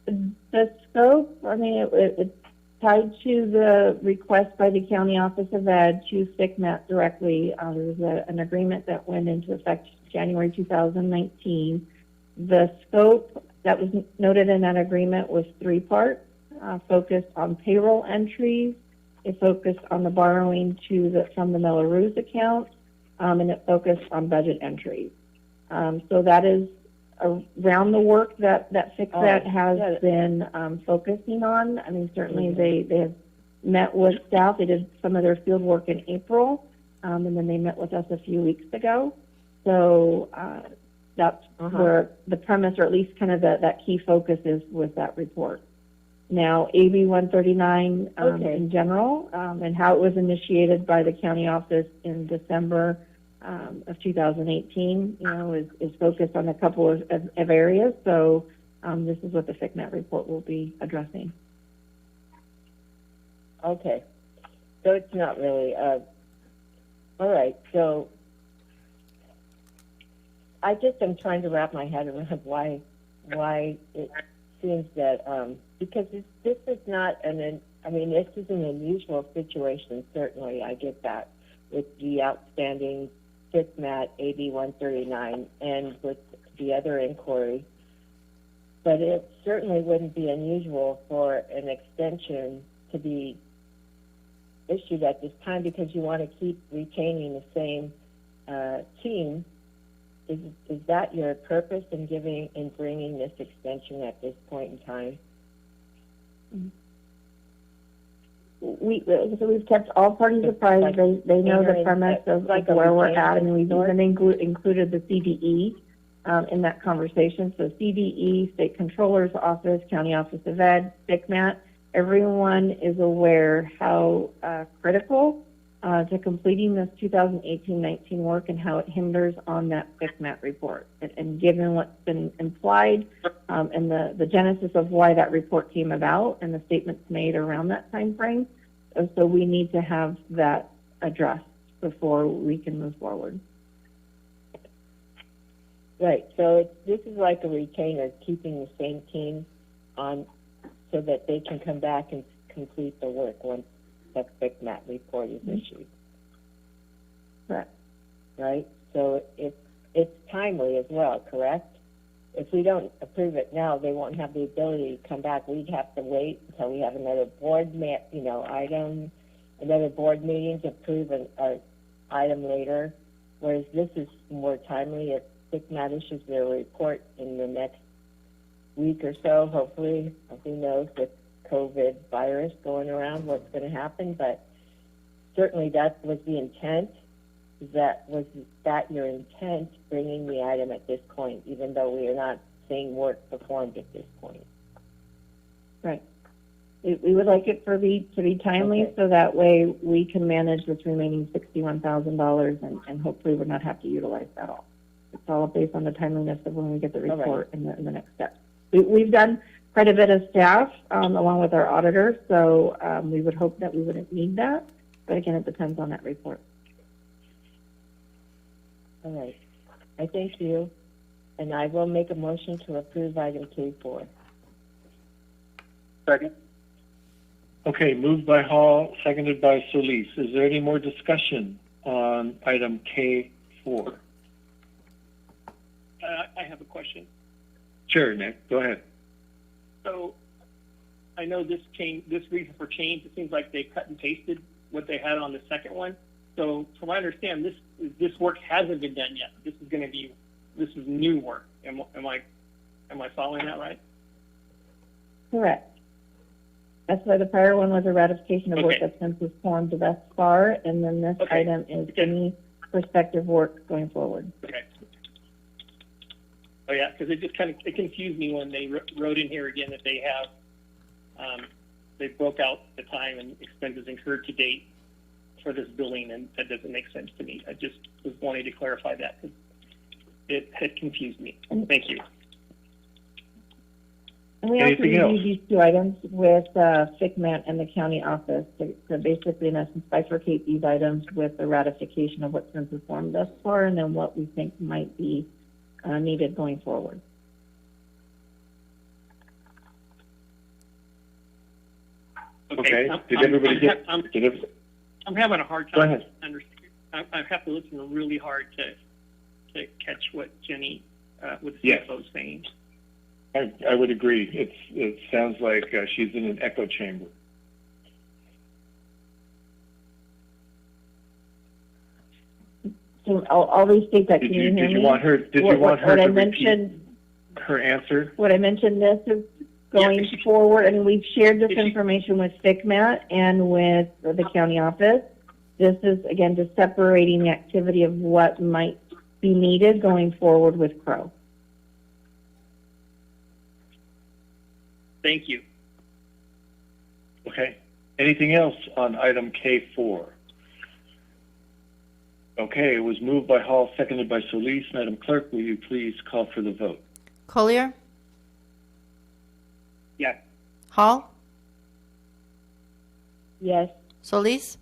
The scope, I mean, it's tied to the request by the County Office of Ed to TICMAT directly. There was an agreement that went into effect January 2019. The scope that was noted in that agreement was three parts. Focused on payroll entries, it focused on the borrowing from the Melrose account, and it focused on budget entries. So that is around the work that TICMAT has been focusing on. I mean, certainly they have met with staff. They did some of their field work in April, and then they met with us a few weeks ago. So that's where the premise, or at least kind of that key focus is with that report. Now, AB 139 in general, and how it was initiated by the county office in December of 2018, is focused on a couple of areas. So this is what the TICMAT report will be addressing. Okay. So it's not really, all right. So I just am trying to wrap my head around why it seems that, because this is not this is an unusual situation, certainly, I get that, with the outstanding TICMAT AB 139 and with the other inquiry, but it certainly wouldn't be unusual for an extension to be issued at this time because you want to keep retaining the same team. Is that your purpose in bringing this extension at this point in time? We've kept all parties apprised. They know the premise of where we're at, and we've even included the CDE in that conversation. So CDE, State Controller's Office, County Office of Ed, TICMAT, everyone is aware how critical to completing this 2018-19 work and how it hinders on that TICMAT report. And given what's been implied and the genesis of why that report came about and the statements made around that time frame, so we need to have that addressed before we can move forward. Right. So this is like a retainer, keeping the same team on so that they can come back and complete the work once that TICMAT report is issued. Correct. Right? So it's timely as well, correct? If we don't approve it now, they won't have the ability to come back. We'd have to wait until we have another board item, another board meeting to approve an item later, whereas this is more timely. If TICMAT issues their report in the next week or so, hopefully, who knows, with COVID virus going around, what's going to happen, but certainly that was the intent. Was that your intent, bringing the item at this point, even though we are not seeing work performed at this point? Right. We would like it to be timely, so that way we can manage this remaining $61,000 and hopefully would not have to utilize that all. It's all based on the timeliness of when we get the report in the next step. We've done quite a bit of staff along with our auditor, so we would hope that we wouldn't need that, but again, it depends on that report. All right. I thank you, and I will make a motion to approve item K4. Second. Okay, moved by Hall, seconded by Solis. Is there any more discussion on item K4? I have a question. Sure, Nick, go ahead. So I know this reason for change, it seems like they cut and pasted what they had on the second one. So from what I understand, this work hasn't been done yet. This is new work. Am I following that right? Correct. That's why the prior one was a ratification of work that's been performed thus far, and then this item is any prospective work going forward. Okay. Oh yeah, because it confused me when they wrote in here again that they have they broke out the time and expenses incurred to date for this billing, and that doesn't make sense to me. I just was wanting to clarify that because it had confused me. Thank you. And we also Anything else? reviewed these two items with FICMAT and the county office to basically, in essence, bifurcate these items with the ratification of what's been performed thus far and then what we think might be needed going forward. Okay. Did everybody get? I'm having a hard Go time ahead. understanding. I have to listen really hard to catch what Jenny with the Yes. CFO is saying. I would agree. It sounds like she's in an echo chamber. So I'll restate that. Can you hear me? Did you want her? Did you want her what to I repeat mentioned, her answer? what I mentioned this is going forward, and we've shared this information with FICMAT and with the county office. This is, again, just separating the activity of what might be needed going forward with Crow. Thank you. Okay. Anything else on item K4? Okay, it was moved by Hall, seconded by Solis. Madam Clerk, will you please call for the vote? Collier, Yes. Hall, Yes. Solis,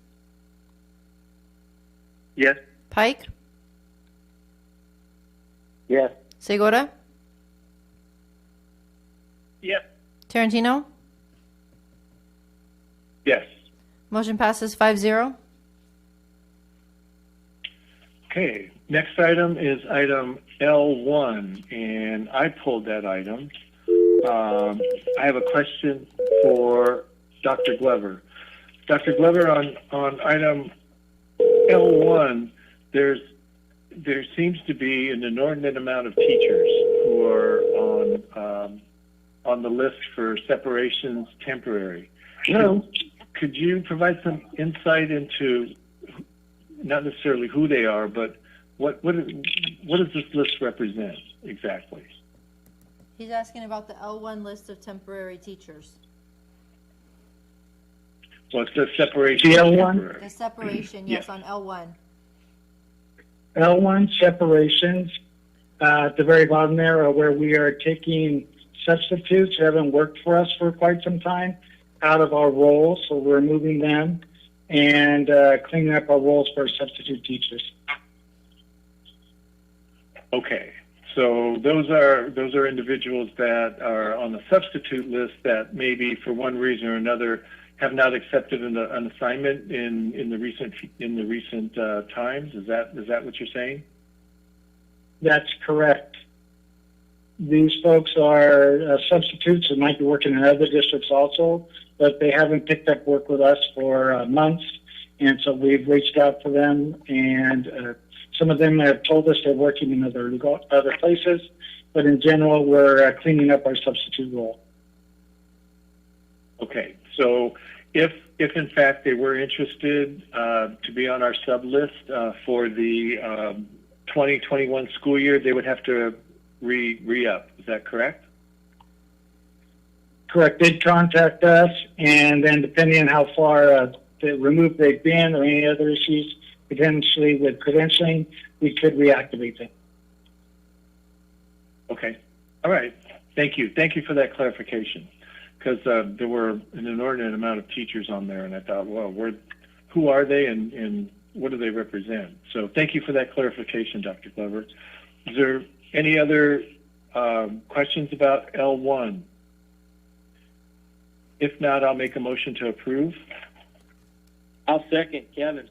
Yes. Pike, Yes. Segura, Yes. Tarantino. Yes. Motion passes 5-0. Okay, next item is item L1, and I pulled that item. I have a question for Dr. Glover. Dr. Glover, on item L1, there seems to be an inordinate amount of teachers who are on the list for separations temporary. Could you provide some insight into not necessarily who they are, but what does this list represent exactly? He's asking about the L1 list of temporary teachers. Well, it says separation. The L1? temporary. The separation, yes, on L1. L1 separations, at the very bottom there are where we are taking substitutes who haven't worked for us for quite some time out of our roles, so we're moving them and cleaning up our roles for substitute teachers. Okay, so those are individuals that are on the substitute list that maybe for one reason or another have not accepted an assignment in the recent times. Is that what you're saying? That's correct. These folks are substitutes that might be working in other districts also, but they haven't picked up work with us for months, and so we've reached out to them, and some of them have told us they're working in other places, but in general, we're cleaning up our substitute role. Okay, so if in fact they were interested to be on our sub list for the 2021 school year, they would have to re-up. Is that correct? Correct. They'd contact us, and then depending on how far removed they've been or any other issues potentially with credentialing, we could reactivate them. Okay. All right. Thank you. Thank you for that clarification, because there were an inordinate amount of teachers on there, and I thought, well, who are they and what do they represent? So thank you for that clarification, Dr. Glover. Is there any other questions about L1? If not, I'll make a motion to approve. I'll second, Kevin.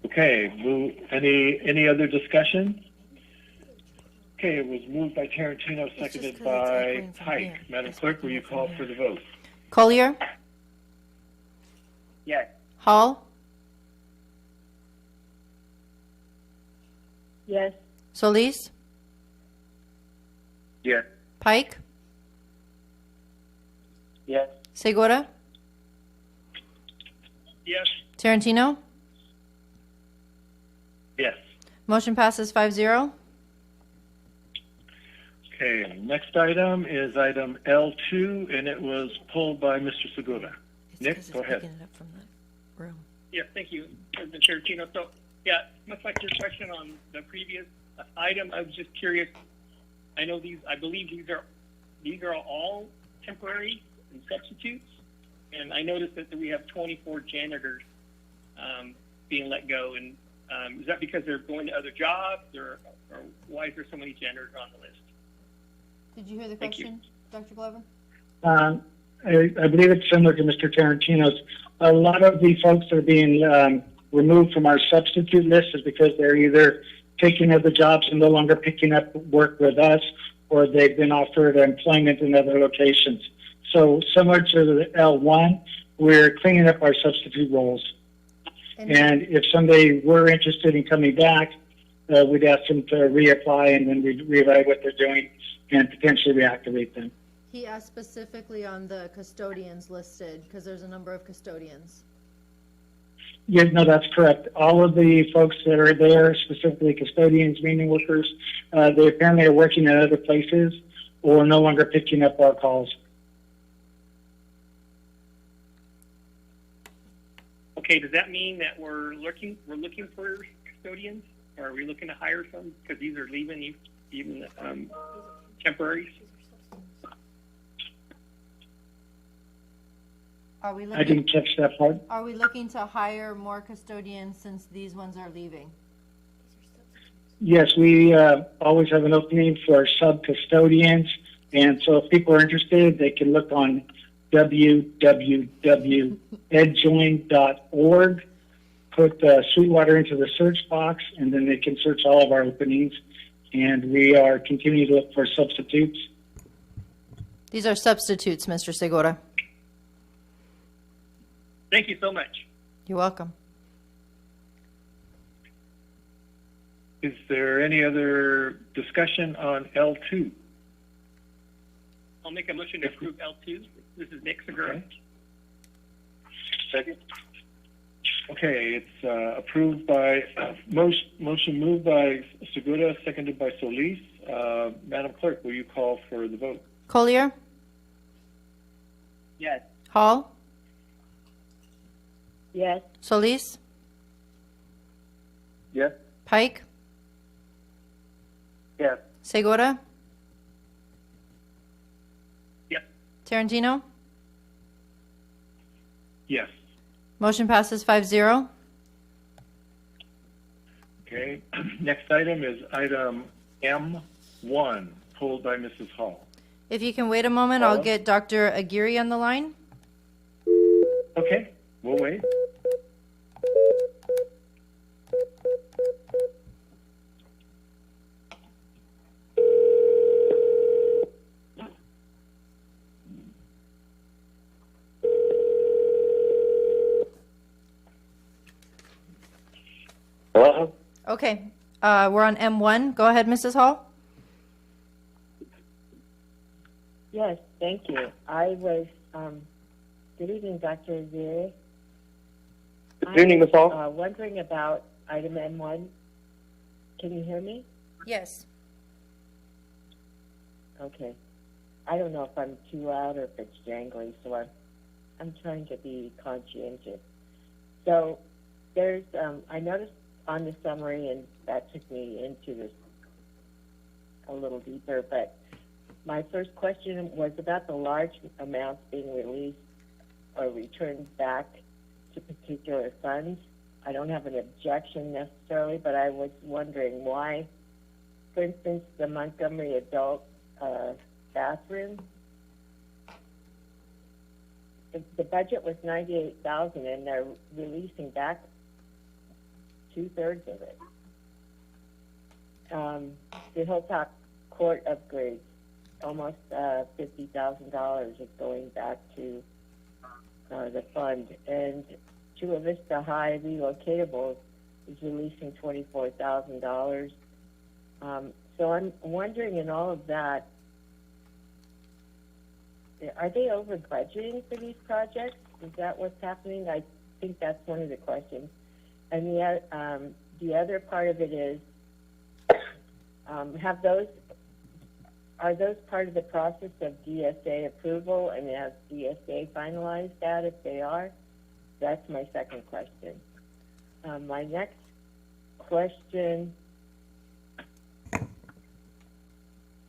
Okay. Any other discussion? Okay, it was moved by Tarantino, seconded by Pike. Madam Clerk, will you call for the vote? Collier, Yes. Hall, Yes. Solis, Yes. Pike, Yes. Segura, Yes. Tarantino. Yes. Motion passes 5-0. Okay, next item is item L2, and it was pulled by Mr. Segura. Nick, go ahead. Picking it up from the room. Yeah, thank you, President Tarantino. So Yeah, much like your question on the previous item, I was just curious. I know I believe these are all temporary and substitutes, and I noticed that we have 24 janitors being let go. And is that because they're going to other jobs, or why is there so many janitors on the list? Did you hear the question, Dr. Glover? I believe it's similar to Mr. Tarantino's. A lot of the folks that are being removed from our substitute list is because they're either taking other jobs and no longer picking up work with us, or they've been offered employment in other locations. So similar to the L1, we're cleaning up our substitute roles. And if somebody were interested in coming back, we'd ask them to reapply, and then we'd reevaluate what they're doing and potentially reactivate them. He asked specifically on the custodians listed, because there's a number of custodians. Yes, no, that's correct. All of the folks that are there, specifically custodians, meeting workers, they apparently are working at other places or no longer picking up our calls. Okay, does that mean that we're looking for custodians, or are we looking to hire some because these are leaving, even temporaries? I didn't catch that part. Are we looking to hire more custodians since these ones are leaving? Yes, we always have an opening for sub-custodians, and so if people are interested, they can look on www.edjoin.org, put Sweetwater into the search box, and then they can search all of our openings, and we are continuing to look for substitutes. These are substitutes, Mr. Segura. Thank you so much. You're welcome. Is there any other discussion on L2? I'll make a motion to approve L2. This is Nick Segura. Okay. Second. Okay, it's approved by, motion moved by Segura, seconded by Solis. Madam Clerk, will you call for the vote? Collier? Yes. Hall? Yes. Solis? Yes. Pike? Yes. Segura? Yep. Tarantino? Yes. Motion passes 5-0. Okay, next item is item M1, pulled by Mrs. Hall. If you can wait a moment, I'll get Dr. Aguirre on the line. Okay, we'll wait. Hello? Okay, we're on M1. Go ahead, Mrs. Hall. Yes, thank you. I was, good evening, Dr. Aguirre. Good evening, Ms. Hall. I was wondering about item M1. Can you hear me? Yes. Okay. I don't know if I'm too loud or if it's jangly, so I'm trying to be conscientious. So there's, I noticed on the summary, and that took me into this a little deeper, but my first question was about the large amounts being released or returned back to particular funds. I don't have an objection necessarily, but I was wondering why, for instance, the Montgomery adult bathroom, the budget was $98,000 and they're releasing back 2/3 of it. The Hilltop Court upgrades, almost $50,000 is going back to the fund, and Chula Vista High relocatables is releasing $24,000. So I'm wondering, in all of that, are they over budgeting for these projects? Is that what's happening? I think that's one of the questions. And the other part of it is, are those part of the process of DSA approval, and has DSA finalized that? If they are, that's my second question. My next question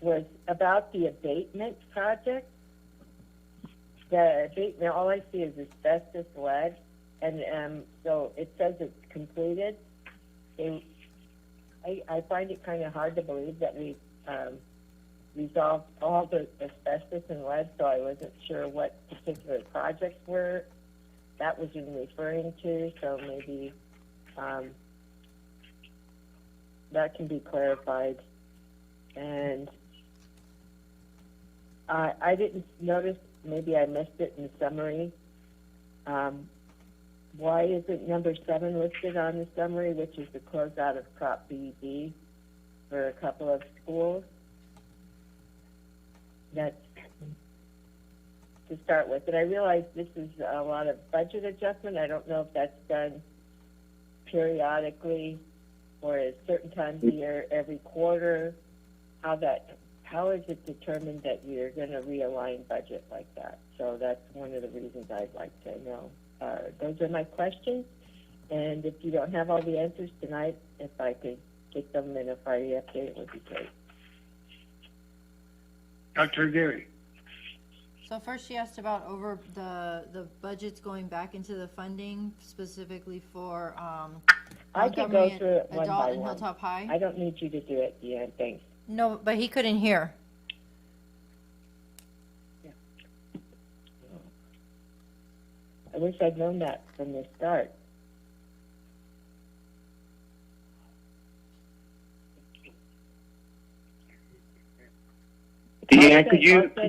was about the abatement project. The abatement, all I see is asbestos, lead, and so it says it's completed. I find it kind of hard to believe that we resolved all the asbestos and lead, so I wasn't sure what particular projects were that was in referring to, so maybe that can be clarified. And I didn't notice, maybe I missed it in the summary. Why isn't number 7 listed on the summary, which is the closeout of Prop BD for a couple of schools? That's to start with. And I realize this is a lot of budget adjustment. I don't know if that's done periodically or at certain times of year, every quarter. How is it determined that you're going to realign budget like that? So that's one of the reasons I'd like to know. Those are my questions, and if you don't have all the answers tonight, if I could get them in a Friday update, it would be great. Dr. Gary. So first she asked about over the budgets going back into the funding, specifically for I could go through it one Adult by and one. Hilltop High. I don't need you to do it, Deanne, thanks. No, but he couldn't hear. I wish I'd known that from the start. Deanne, could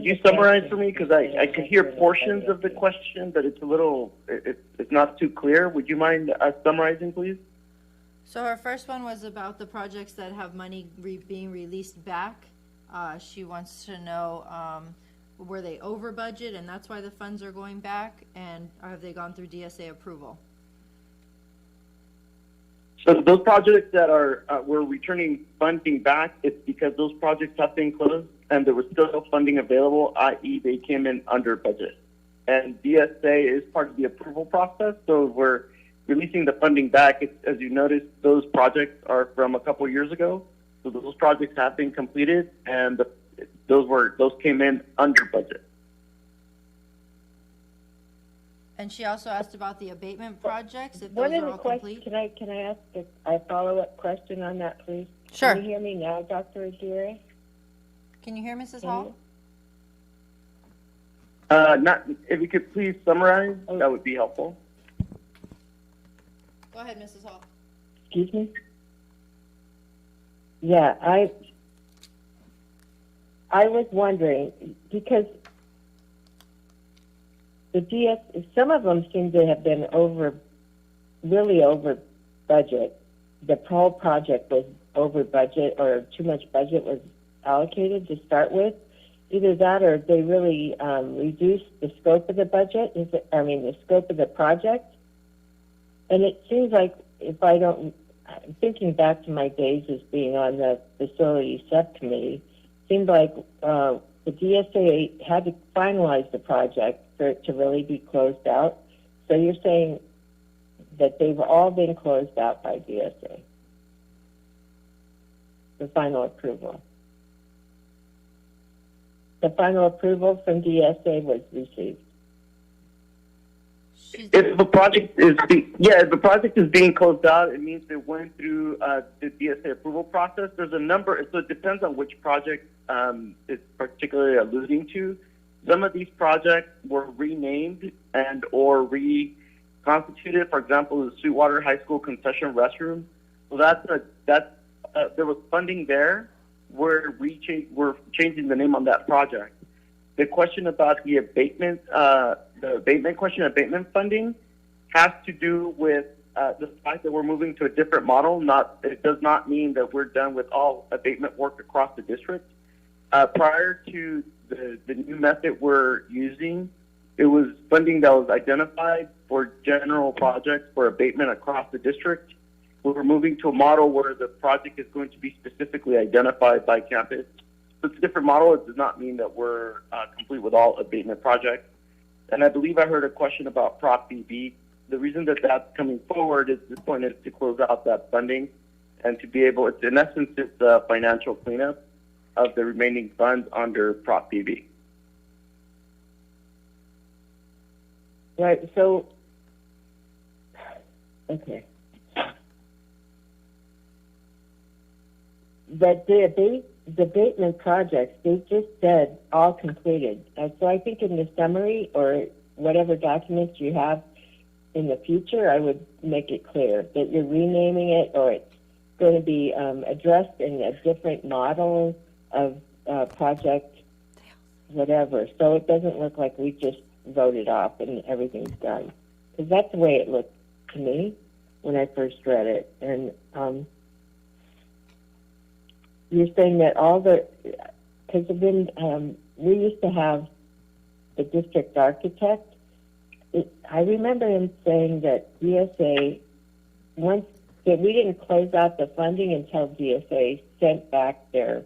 you summarize for me? Because I could hear portions of the question, but it's a little, it's not too clear. Would you mind summarizing, please? So her first one was about the projects that have money being released back. She wants to know, were they over budget and that's why the funds are going back, and have they gone through DSA approval? So those projects that we're returning funding back, it's because those projects have been closed and there was still funding available, i.e. they came in under budget. And DSA is part of the approval process, so we're releasing the funding back. As you noticed, those projects are from a couple years ago, so those projects have been completed, and those came in under budget. And she also asked about the abatement projects, if One those of are the all questions, complete. can I ask a follow-up question on that, please? Sure. Can you hear me now, Dr. Aguirre? Can you hear Mrs. Hall? If you could please summarize, that would be helpful. Go ahead, Mrs. Hall. Excuse me? Yeah, I was wondering, because some of them seem to have been really over budget. The whole project was over budget, or too much budget was allocated to start with. Either that, or they really reduced the scope of the budget. The scope of the project. And it seems like I'm thinking back to my days as being on the facility subcommittee, seemed like the DSA had to finalize the project for it to really be closed out. So you're saying that they've all been closed out by DSA, the final approval. The final approval from DSA was received. If the project is being closed out, it means it went through the DSA approval process. There's a number, so it depends on which project it's particularly alluding to. Some of these projects were renamed and or reconstituted. For example, the Sweetwater High School concession restroom. So there was funding there. We're changing the name on that project. The question about the abatement funding has to do with the fact that we're moving to a different model. It does not mean that we're done with all abatement work across the district. Prior to the new method we're using, it was funding that was identified for general projects for abatement across the district. We're moving to a model where the project is going to be specifically identified by campus. So it's a different model. It does not mean that we're complete with all abatement projects. And I believe I heard a question about Prop BB. The reason that that's coming forward is this point is to close out that funding. and to be able, it's, in essence, it's a financial cleanup of the remaining funds under Prop PB. Right, so, okay. But the abatement projects, they just said all completed. So I think in the summary or whatever documents you have in the future, I would make it clear that you're renaming it or it's going to be addressed in a different model of project, whatever. So it doesn't look like we just voted off and everything's done. Because that's the way it looked to me when I first read it. And you're saying that all the, because we used to have the district architect. I remember him saying that DSA, once that we didn't close out the funding until DSA sent back their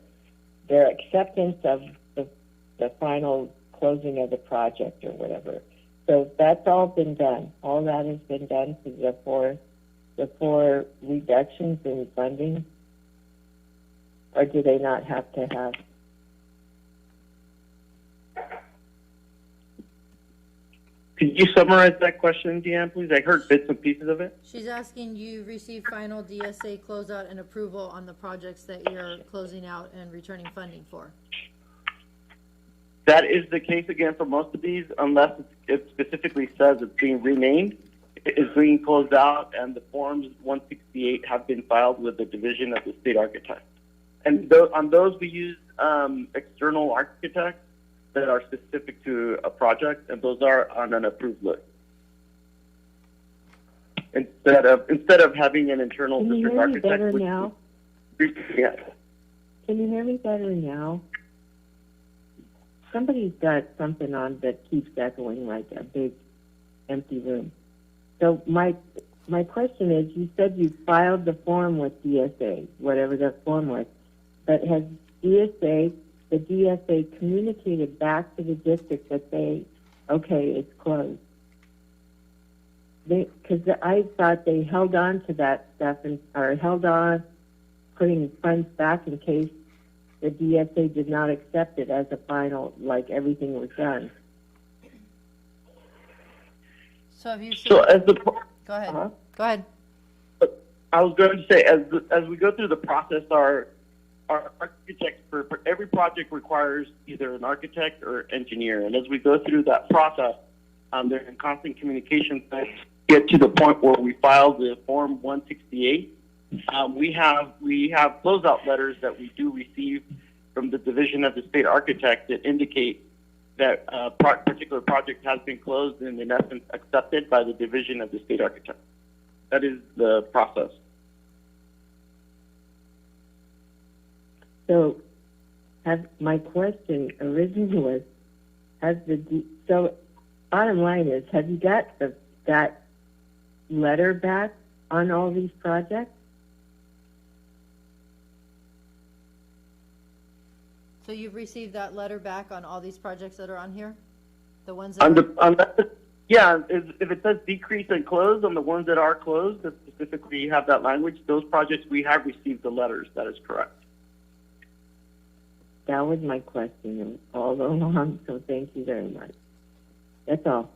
acceptance of the final closing of the project or whatever. So that's all been done. All that has been done for the four reductions in funding. Or do they not have to have? Could you summarize that question, Deanne, please? I heard bits and pieces of it. She's asking you receive final DSA closeout and approval on the projects that you're closing out and returning funding for. That is the case again for most of these, unless it specifically says it's being renamed. It is being closed out, and the forms 168 have been filed with the Division of the State Architect. And on those, we use external architects that are specific to a project, and those are on an approved list. Instead of having an internal district architect. Can you hear me better now? Yes. Can you hear me better now? Somebody's got something on that keeps echoing like a big empty room. So my question is, you said you filed the form with DSA, whatever that form was, but has the DSA communicated back to the district that okay, it's closed? Because I thought they held on to that stuff or held on putting funds back in case the DSA did not accept it as a final, like everything was done. So have you? So as the go ahead. Go ahead. I was going to say, as we go through the process, our architects for every project requires either an architect or engineer, and as we go through that process, they're in constant communication to get to the point where we file the Form 168. We have closeout letters that we do receive from the Division of the State Architect that indicate that a particular project has been closed and in essence accepted by the Division of the State Architect. That is the process. So, my question originally was, so bottom line is, have you got that letter back on all these projects? So you've received that letter back on all these projects that are on here? The ones that if it says decrease and close on the ones that are closed, that specifically have that language, those projects we have received the letters. That is correct. That was my question all along, so thank you very much. That's all.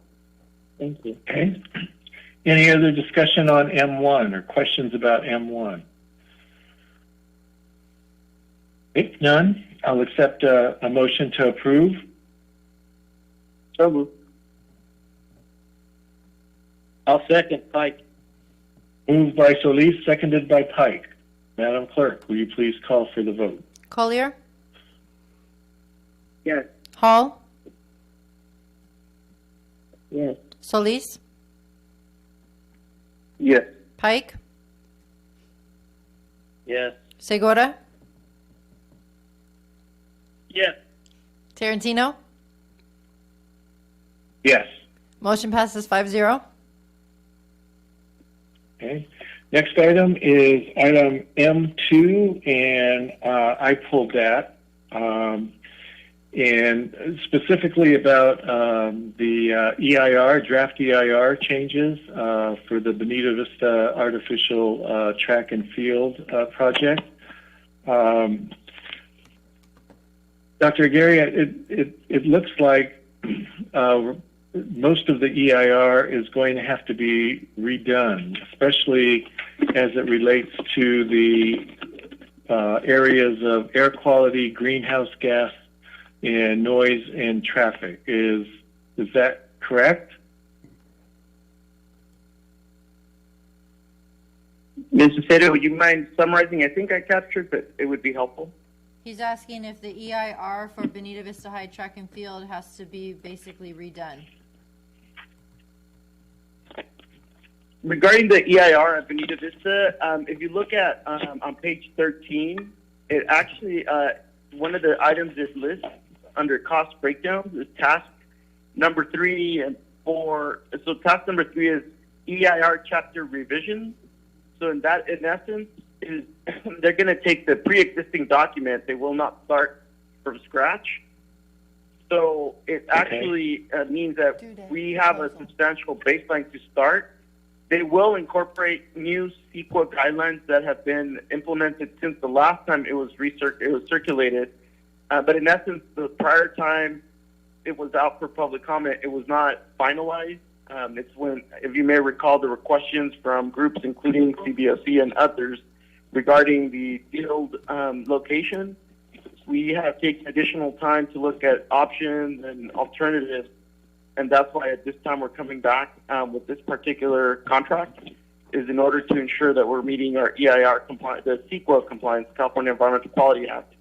Thank you. Okay. Any other discussion on M1 or questions about M1? If none, I'll accept a motion to approve. So moved. I'll second Pike. Moved by Solis, seconded by Pike. Madam Clerk, will you please call for the vote? Collier? Yes. Hall? Yes. Solis? Yes. Pike? Yes. Segura? Yes. Tarantino? Yes. Motion passes 5-0. Okay. Next item is item M2, and I pulled that. and specifically about the EIR, draft EIR changes for the Bonita Vista Artificial Track and Field project. Dr. Aguirre, it looks like most of the EIR is going to have to be redone, especially as it relates to the areas of air quality, greenhouse gas, and noise and traffic. Is that correct? Mr. Seda, would you mind summarizing? I think I captured, but it would be helpful. He's asking if the EIR for Bonita Vista High Track and Field has to be basically redone. Regarding the EIR at Bonita Vista, if you look at on page 13, it actually, one of the items is listed under cost breakdowns is task number 3 and 4. So task number 3 is EIR chapter revision. So in essence, is they're going to take the pre-existing document. They will not start from scratch. So it actually means that we have a substantial baseline to start. They will incorporate new CEQA guidelines that have been implemented since the last time it was circulated. But in essence, the prior time it was out for public comment, it was not finalized. It's when, if you may recall, there were questions from groups including CBOC and others regarding the field location. We have taken additional time to look at options and alternatives, and that's why at this time we're coming back with this particular contract, is in order to ensure that we're meeting our EIR compliance, the CEQA compliance, California Environmental Quality Act,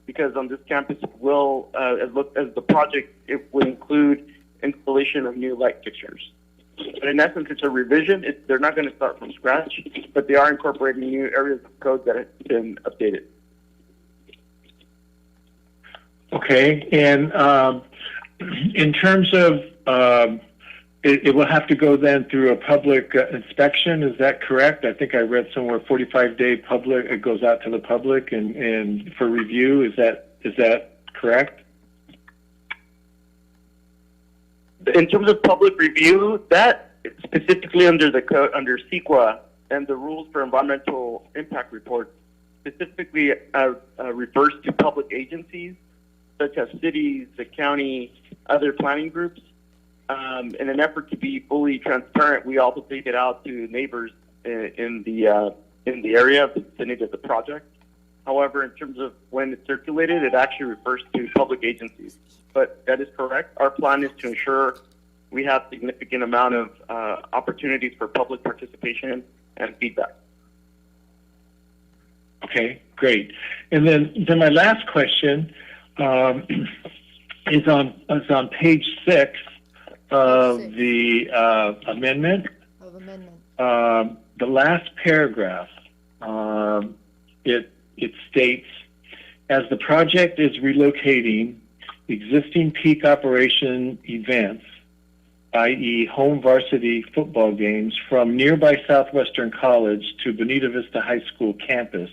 because on this campus will, as the project, it would include installation of new light fixtures. But in essence, it's a revision. They're not going to start from scratch, but they are incorporating new areas of code that have been updated. Okay, and in terms of it will have to go then through a public inspection. Is that correct? I think I read somewhere 45-day public. It goes out to the public and for review. Is that correct? In terms of public review, that specifically under the code, under CEQA and the rules for environmental impact reports, specifically refers to public agencies such as cities, the county, other planning groups. In an effort to be fully transparent, we also take it out to neighbors in the area of the vicinity of the project. However, in terms of when it's circulated, it actually refers to public agencies. But that is correct. Our plan is to ensure we have significant amount of opportunities for public participation and feedback. Okay, great. And then my last question is on page 6 of the amendment. The last paragraph, it states, as the project is relocating existing peak operation events, i.e. home varsity football games, from nearby Southwestern College to Bonita Vista High School campus,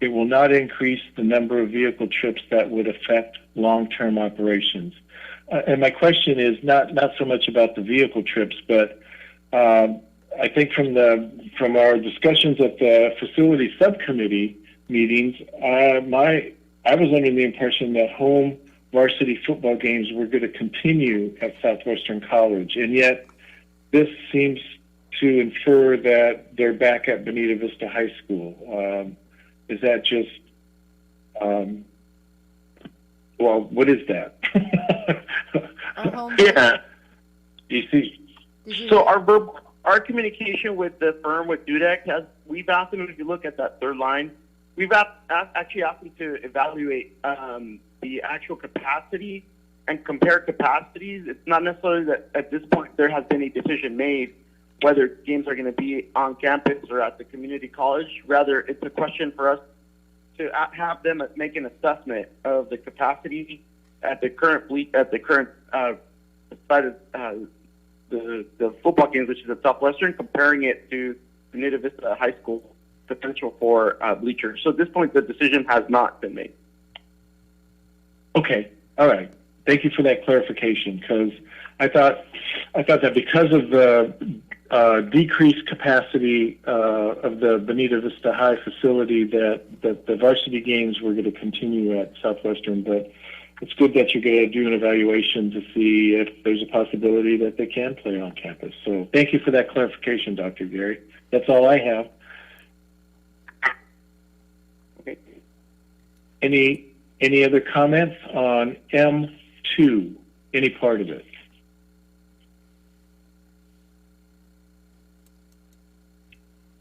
it will not increase the number of vehicle trips that would affect long-term operations. And my question is not so much about the vehicle trips, but I think from our discussions at the facility subcommittee meetings, I was under the impression that home varsity football games were going to continue at Southwestern College, and yet this seems to infer that they're back at Bonita Vista High School. Is that just, well, what is that? Yeah. You see? So our communication with the firm, with Dudek, we've asked them, if you look at that third line, we've actually asked them to evaluate the actual capacity and compare capacities. It's not necessarily that at this point there has been a decision made whether games are going to be on campus or at the community college. Rather, it's a question for us to have them make an assessment of the capacity at the current site of the football games, which is at Southwestern, comparing it to Bonita Vista High School potential for bleachers. So at this point, the decision has not been made. Okay, All right. Thank you for that clarification, because I thought that because of the decreased capacity of the Bonita Vista High facility, that the varsity games were going to continue at Southwestern. But it's good that you're going to do an evaluation to see if there's a possibility that they can play on campus. So thank you for that clarification, Dr. Gary. That's all I have. Okay. Any other comments on M2, any part of it?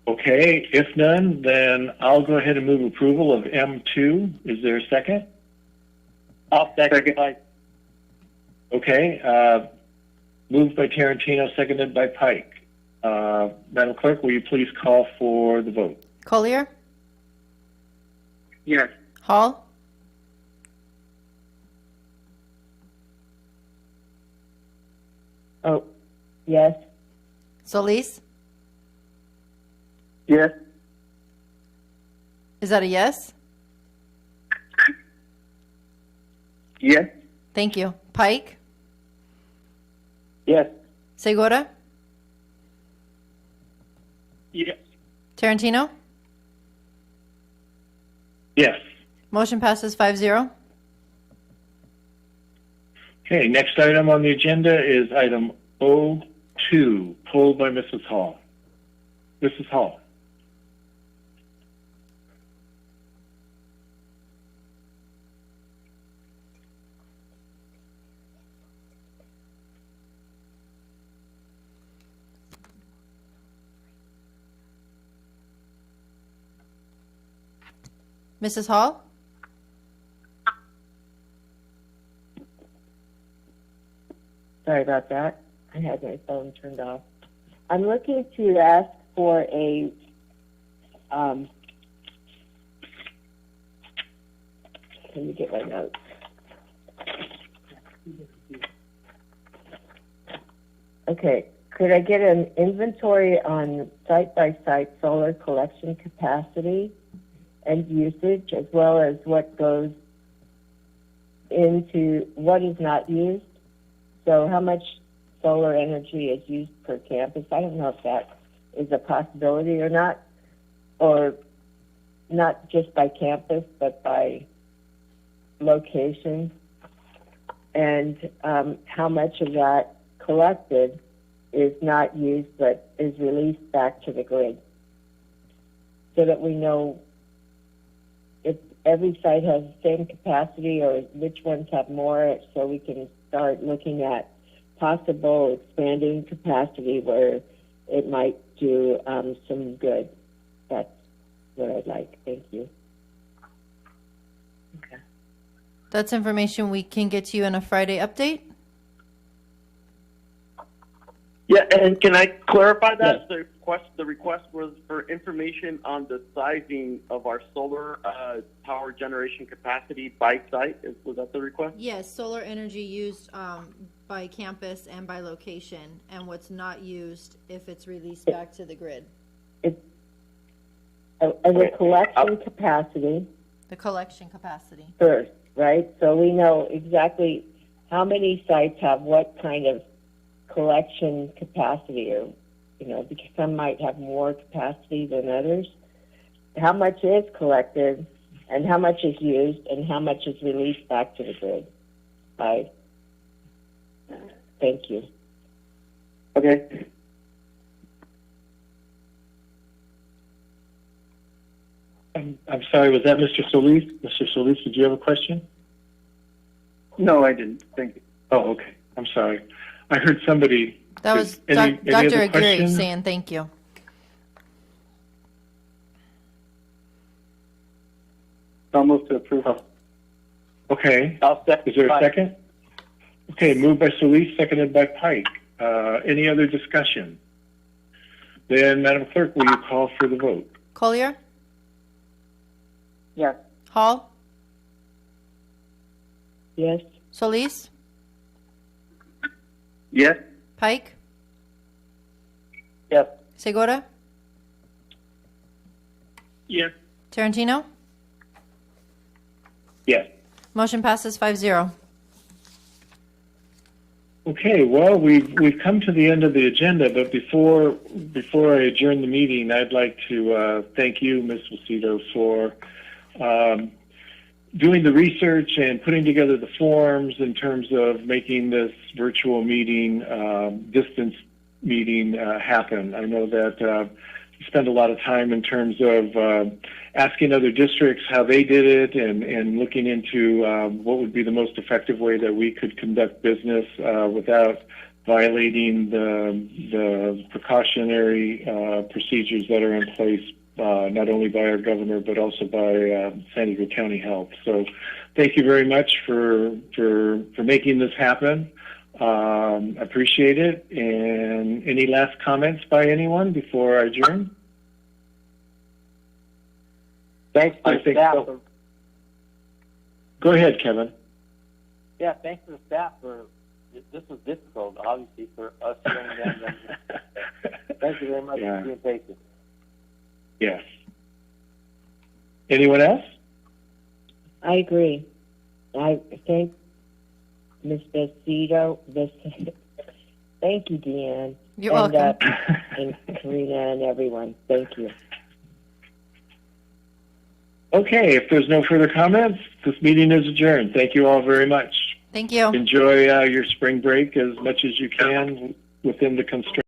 Okay, if none, then I'll go ahead and move approval of M2. Is there a second? I'll second. Okay, moved by Tarantino, seconded by Pike. Madam Clerk, will you please call for the vote? Collier, Yes. Hall, Oh, yes. Solis. Yes. Is that a yes? Yes. Thank you. Pike, Yes. Segura, Yes. Tarantino. Yes. Motion passes 5-0. Okay, next item on the agenda is item O2, pulled by Mrs. Hall. Mrs. Hall. Mrs. Hall? Sorry about that. I had my phone turned off. I'm looking to ask for a let me get my notes. Okay, could I get an inventory on site-by-site solar collection capacity and usage, as well as what goes into what is not used? So how much solar energy is used per campus? I don't know if that is a possibility or not, or not just by campus, but by location, and how much of that collected is not used but is released back to the grid, so that we know if every site has the same capacity or which ones have more, so we can start looking at possible expanding capacity where it might do some good. That's what I'd like. Thank you. Okay. That's information we can get to you in a Friday update. Yeah, and can I clarify that? Yes. The request was for information on the sizing of our solar power generation capacity by site. Was that the request? Yes, solar energy used by campus and by location, and what's not used if it's released back to the grid. It's as a collection capacity. The collection capacity. First, right? So we know exactly how many sites have what kind of collection capacity, or, you know, because some might have more capacity than others. How much is collected, and how much is used, and how much is released back to the grid? Right. Thank you. Okay. I'm sorry, was that Mr. Solis? Mr. Solis, did you have a question? No, I didn't. Thank you. Oh, okay. I'm sorry. I heard somebody. That was any Dr. other Aguirre questions? saying thank you. I'll move to approve. Oh. Okay. I'll second. Is there a second? Okay, moved by Solis, seconded by Pike. Any other discussion? Then, Madam Clerk, will you call for the vote? Collier? Yes. Hall? Yes. Solis? Yes. Pike? Yes. Segura? Yes. Tarantino? Yes. Motion passes 5-0. Okay, well, we've come to the end of the agenda, but before I adjourn the meeting, I'd like to thank you, Ms. Lucido, for doing the research and putting together the forms in terms of making this virtual meeting, distance meeting happen. I know that you spend a lot of time in terms of asking other districts how they did it and looking into what would be the most effective way that we could conduct business without violating the precautionary procedures that are in place not only by our governor but also by San Diego County Health. So thank you very much for making this happen. Appreciate it. And any last comments by anyone before I adjourn? Thanks to the staff. Go ahead, Kevin. Yeah, thanks to the staff for this was difficult, obviously, for us hearing them. Thank you very much for being patient. Yes. Anyone else? I agree. I thank Ms. Vecito. Thank you, Deanne. You're welcome. And Karina and everyone. Thank you. Okay, if there's no further comments, this meeting is adjourned. Thank you all very much. Thank you. Enjoy your spring break as much as you can within the constraints.